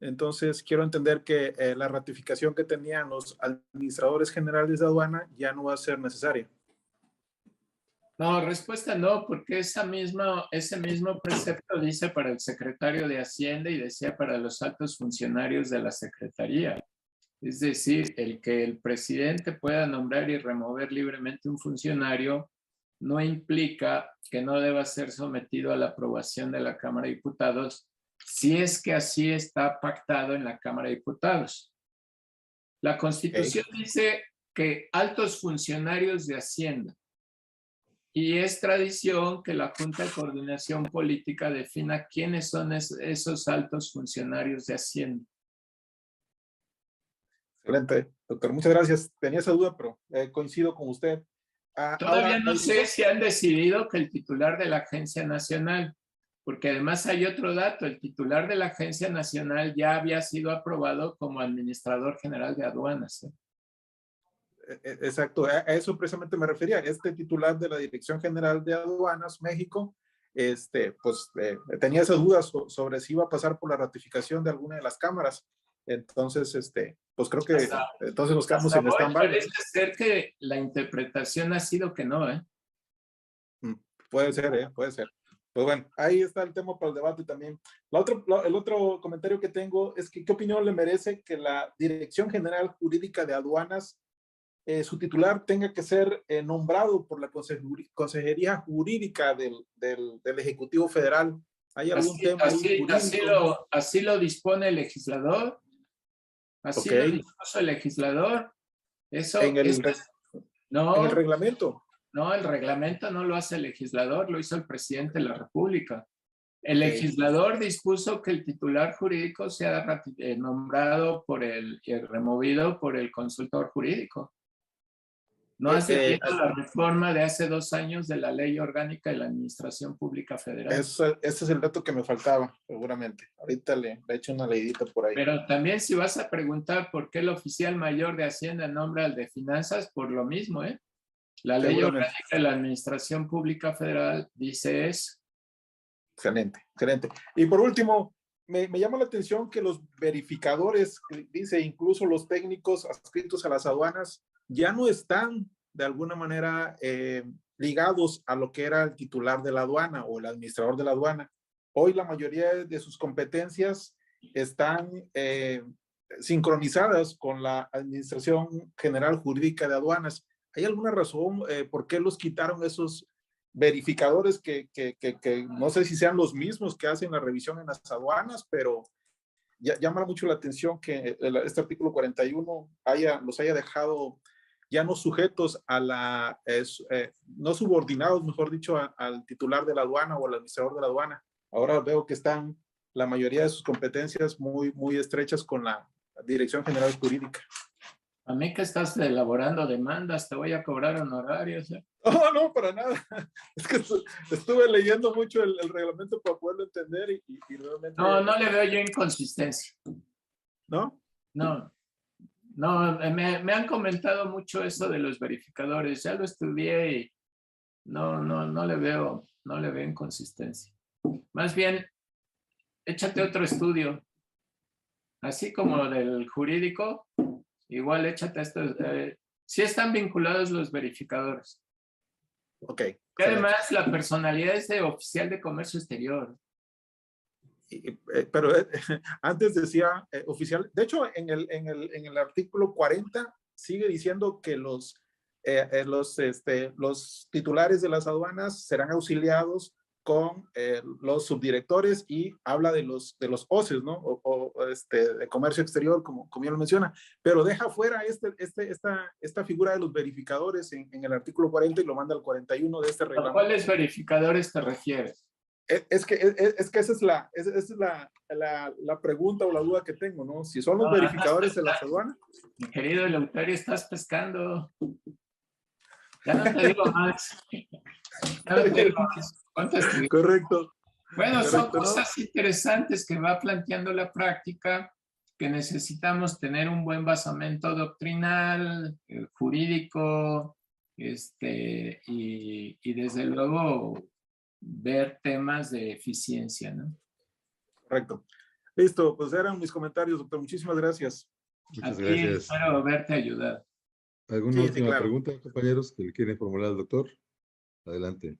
Entonces, quiero entender que la ratificación que tenían los administradores generales de aduana ya no va a ser necesaria. No, respuesta no, porque ese mismo precepto dice para el secretario de Hacienda y decía para los altos funcionarios de la Secretaría. Es decir, el que el presidente pueda nombrar y remover libremente un funcionario no implica que no deba ser sometido a la aprobación de la Cámara de Diputados si es que así está pactado en la Cámara de Diputados. La Constitución dice que altos funcionarios de Hacienda, y es tradición que la Junta de Coordinación Política defina quiénes son esos altos funcionarios de Hacienda. Excelente, doctor. Muchas gracias. Tenía esa duda, pero coincido con usted. Todavía Ahora, no sé si han decidido que el titular de la Agencia Nacional, porque además hay otro dato, el titular de la Agencia Nacional ya había sido aprobado como administrador general de aduanas. Exacto, a eso precisamente me refería. Este titular de la Dirección General de Aduanas, México, pues tenía esa duda sobre si iba a pasar por la ratificación de alguna de las cámaras. Entonces, pues creo que entonces nos quedamos en stand-by. Parece ser que la interpretación ha sido que no, ¿eh? Puede ser, puede ser. Pues bueno, ahí está el tema para el debate también. El otro comentario que tengo es que ¿qué opinión le merece que la Dirección General Jurídica de Aduanas, su titular tenga que ser nombrado por la Consejería Jurídica del Ejecutivo Federal? ¿Hay algún tema ahí jurídico? Así lo dispone el legislador. Así lo dispuso el legislador. Eso, en el reglamento. No, el reglamento no lo hace el legislador, lo hizo el presidente de la República. El legislador dispuso que el titular jurídico sea nombrado y removido por el consultor jurídico. No hace la reforma de hace 2 años de la Ley Orgánica de la Administración Pública Federal. Ese es el dato que me faltaba, seguramente. Ahorita le echo una leidita por ahí. Pero también si vas a preguntar por qué el oficial mayor de Hacienda nombra al de Finanzas, por lo mismo, ¿eh? La Ley Orgánica de la Administración Pública Federal dice eso. Excelente, excelente. Y por último, me llama la atención que los verificadores, dice incluso los técnicos adscritos a las aduanas, ya no están de alguna manera ligados a lo que era el titular de la aduana o el administrador de la aduana. Hoy la mayoría de sus competencias están sincronizadas con la Administración General Jurídica de Aduanas. ¿Hay alguna razón por qué los quitaron esos verificadores que no sé si sean los mismos que hacen la revisión en las aduanas, pero llama mucho la atención que este artículo 41 los haya dejado ya no sujetos a no subordinados, mejor dicho, al titular de la aduana o al administrador de la aduana? Ahora veo que están la mayoría de sus competencias muy, muy estrechas con la Dirección General Jurídica. A mí que estás elaborando demandas, te voy a cobrar honorarios. No, para nada. Es que estuve leyendo mucho el reglamento para poderlo entender y realmente... No le veo yo inconsistencia. ¿No? No, me han comentado mucho eso de los verificadores. Ya lo estudié y no le veo inconsistencia. Más bien, échate otro estudio. así como del jurídico, igual échate esto. Sí están vinculados los verificadores. Ok. Y además la personalidad es de oficial de comercio exterior. Pero antes decía oficial, de hecho en el artículo 40 sigue diciendo que los titulares de las aduanas serán auxiliados con los subdirectores y habla de los OCEs, ¿no? De comercio exterior, como ya lo menciona, pero deja fuera esta figura de los verificadores en el artículo 40 y lo manda al 41 de este reglamento. ¿A cuáles verificadores te refieres? Es que esa es la pregunta o la duda que tengo, ¿no? Si son los verificadores de las aduanas. Mi querido Eleuterio, estás pescando. Ya no te digo más. Ya no te digo más. Correcto. Bueno, correcto, son cosas interesantes que va planteando la práctica, que necesitamos tener un buen basamento doctrinal, jurídico, y desde luego ver temas de eficiencia, ¿no? Correcto. Listo, pues eran mis comentarios, doctor. Muchísimas gracias. Muchas Aquí gracias. espero haberte ayudado. ¿Alguna Sí, última claro. pregunta, compañeros, que le quieren formular al doctor? Adelante.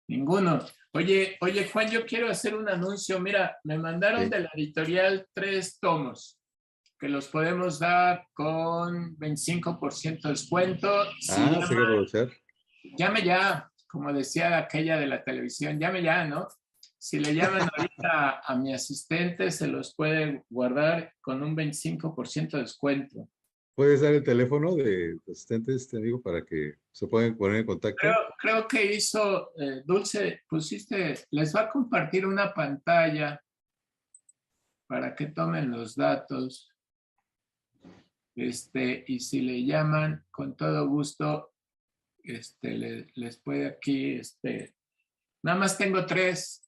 Ninguno. Oye, Juan, yo quiero hacer un anuncio. Mira, me mandaron de la editorial 3 tomos que los podemos dar con 25% de descuento. Sí, hay que aprovechar. Llame ya, como decía aquella de la televisión, llame ya, ¿no? Si le llaman ahorita a mi asistente, se los puede guardar con un 25% de descuento. ¿Puedes dar el teléfono de tu asistente, amigo, para que se puedan poner en contacto? Creo que hizo, Dulce, les va a compartir una pantalla para que tomen los datos. Y si le llaman, con todo gusto, les puede aquí, nada más tengo tres,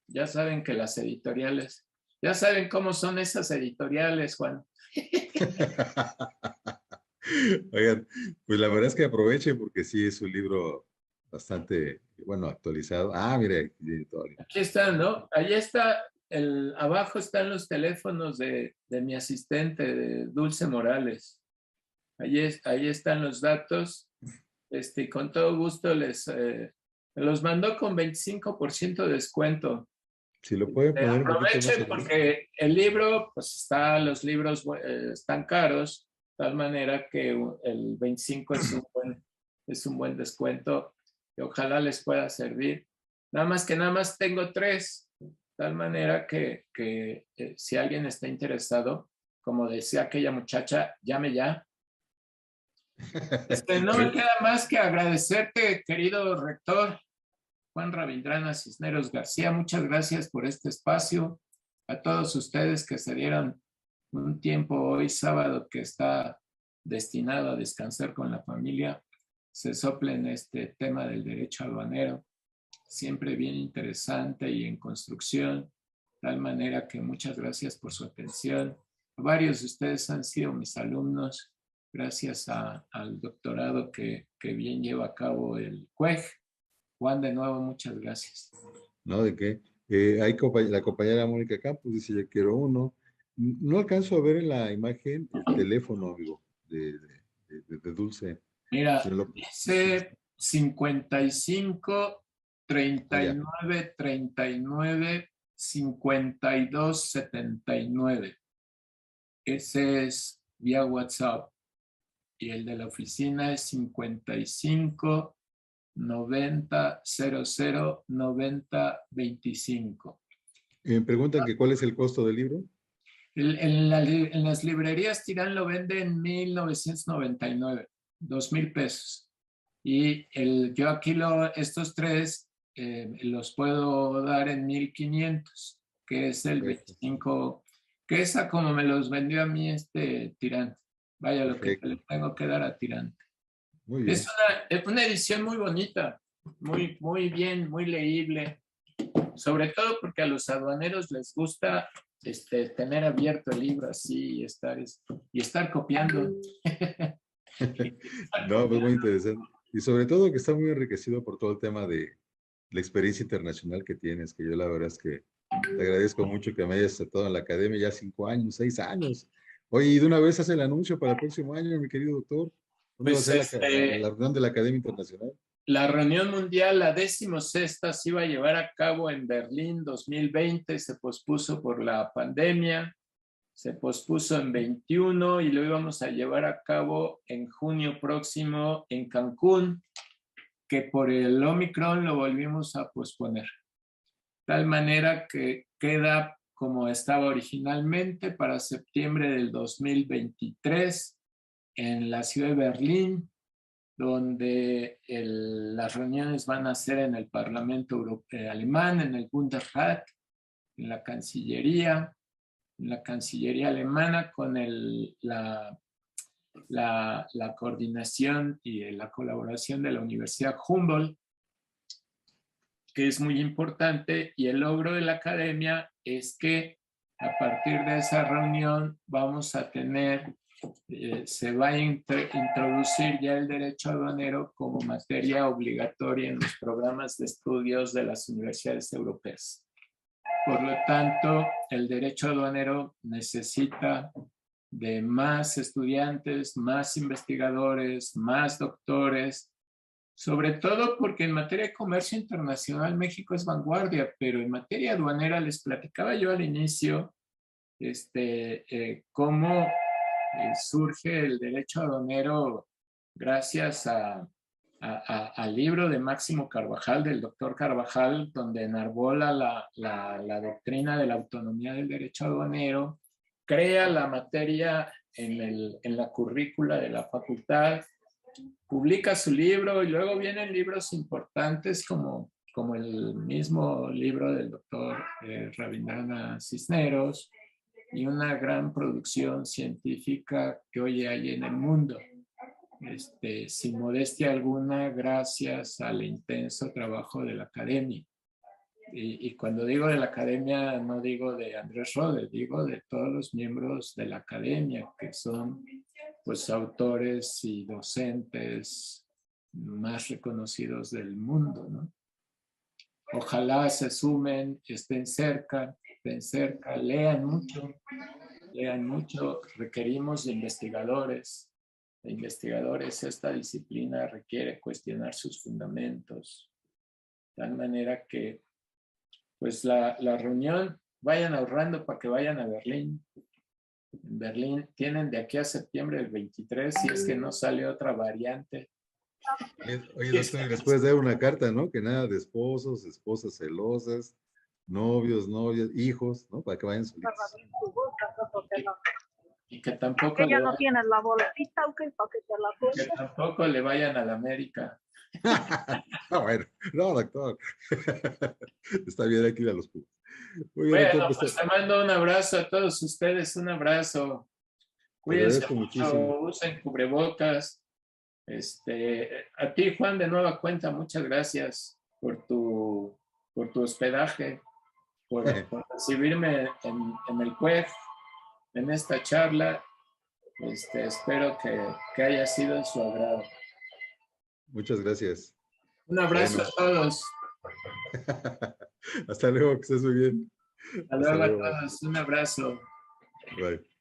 ya saben que las editoriales, ya saben cómo son esas editoriales, Juan. Oigan, pues la verdad es que aprovechen porque sí es un libro bastante, bueno, actualizado. Ah, mire, aquí están, ¿no? Ahí está, abajo están los teléfonos de mi asistente, de Dulce Morales. Ahí están los datos. Con todo gusto me los mandó con 25% de descuento. Si lo pueden poner un poquito más. Aprovechen porque el libro, pues los libros están caros, de tal manera que el 25 es un buen descuento y ojalá les pueda servir. Nada más tengo 3, de tal manera que si alguien está interesado, como decía aquella muchacha, llame ya. No me queda más que agradecerte, querido rector Juan Rabindranas Cisneros García. Muchas gracias por este espacio. A todos ustedes que se dieron un tiempo hoy sábado que está destinado a descansar con la familia, se soplen este tema del derecho aduanero, siempre bien interesante y en construcción, de tal manera que muchas gracias por su atención. Varios de ustedes han sido mis alumnos, gracias al doctorado que bien lleva a cabo el CUEG. Juan, de nuevo, muchas gracias. No, ¿de qué? La compañera Mónica Campos dice, ya quiero uno. No alcanzo a ver en la imagen el teléfono, amigo, de Dulce. Mira, dice 55 39 39 52 79. Ese es vía WhatsApp. Y el de la oficina es 55 90 00 90 25. Me preguntan que cuál es el costo del libro. En las librerías Tirán lo vende en 1999, 2,000 pesos. Y yo aquí estos 3 los puedo dar en 1,500, que es el 25, que es a como me los vendió a mí Tirán. Vaya, lo que le tengo que dar a Tirán. Muy bien. Es una edición muy bonita, muy, muy bien, muy leíble, sobre todo porque a los aduaneros les gusta tener abierto el libro así y estar copiando. No, pues muy interesante. Y sobre todo que está muy enriquecido por todo el tema de la experiencia internacional que tienes, que yo la verdad es que Te agradezco mucho que me hayas aceptado en la academia ya 5 años, 6 años. Oye, y de una vez hace el anuncio para el próximo año, mi querido doctor. ¿Dónde va a Pues ser la reunión de la Academia Internacional? la reunión mundial, la 16ª, se iba a llevar a cabo en Berlín 2020, se pospuso por la pandemia, se pospuso en 21 y lo íbamos a llevar a cabo en junio próximo en Cancún, que por el Omicron lo volvimos a posponer. Tal manera que queda como estaba originalmente para septiembre del 2023 en la ciudad de Berlín, donde las reuniones van a ser en el Parlamento Europeo, alemán, en el Bundesrat, en la Cancillería alemana, con la coordinación y la colaboración de la Universidad Humboldt, que es muy importante, y el logro de la academia es que a partir de esa reunión vamos a tener, se va a introducir ya el derecho aduanero como materia obligatoria en los programas de estudios de las universidades europeas. Por lo tanto, el derecho aduanero necesita de más estudiantes, más investigadores, más doctores, sobre todo porque en materia de comercio internacional México es vanguardia, pero en materia aduanera les platicaba yo al inicio cómo surge el derecho aduanero gracias al libro de Máximo Carvajal, del doctor Carvajal, donde enarbola la doctrina de la autonomía del derecho aduanero, crea la materia en la currícula de la facultad, publica su libro y luego vienen libros importantes como el mismo libro del doctor Rabindranath Cisneros y una gran producción científica que hoy hay en el mundo. Sin modestia alguna, gracias al intenso trabajo de la academia. Y cuando digo de la academia, no digo de Andrés Rode, digo de todos los miembros de la academia, que son pues autores y docentes más reconocidos del mundo, ¿no? Ojalá se sumen, estén cerca, lean mucho, requerimos de investigadores. De investigadores, esta disciplina requiere cuestionar sus fundamentos, de tal manera que pues la reunión, vayan ahorrando para que vayan a Berlín. En Berlín tienen de aquí a septiembre del 23, si es que no sale otra variante. Oye, doctor, y les puedes dar una carta, ¿no? Que nada de esposos, esposas celosas, novios, novias, hijos, ¿no? Para que vayan solitos. Y que tampoco, ella no tiene la bolsita, ¿o qué? Para que te la ponga. que tampoco le vayan a la América. Bueno, no, doctor. Está bien, aquí a los Pumas. Muy bien, Bueno, doctor, pues te mando un abrazo a todos ustedes, un abrazo. Cuídense agradezco mucho, muchísimo. usen cubrebocas. A ti, Juan, de nueva cuenta, muchas gracias por tu hospedaje, por recibirme en el CUEF, en esta charla. Espero que haya sido de su agrado. Muchas gracias. Un abrazo Bueno. a todos. Hasta luego, que estés muy bien. Hasta luego a todos. Un abrazo. Bye.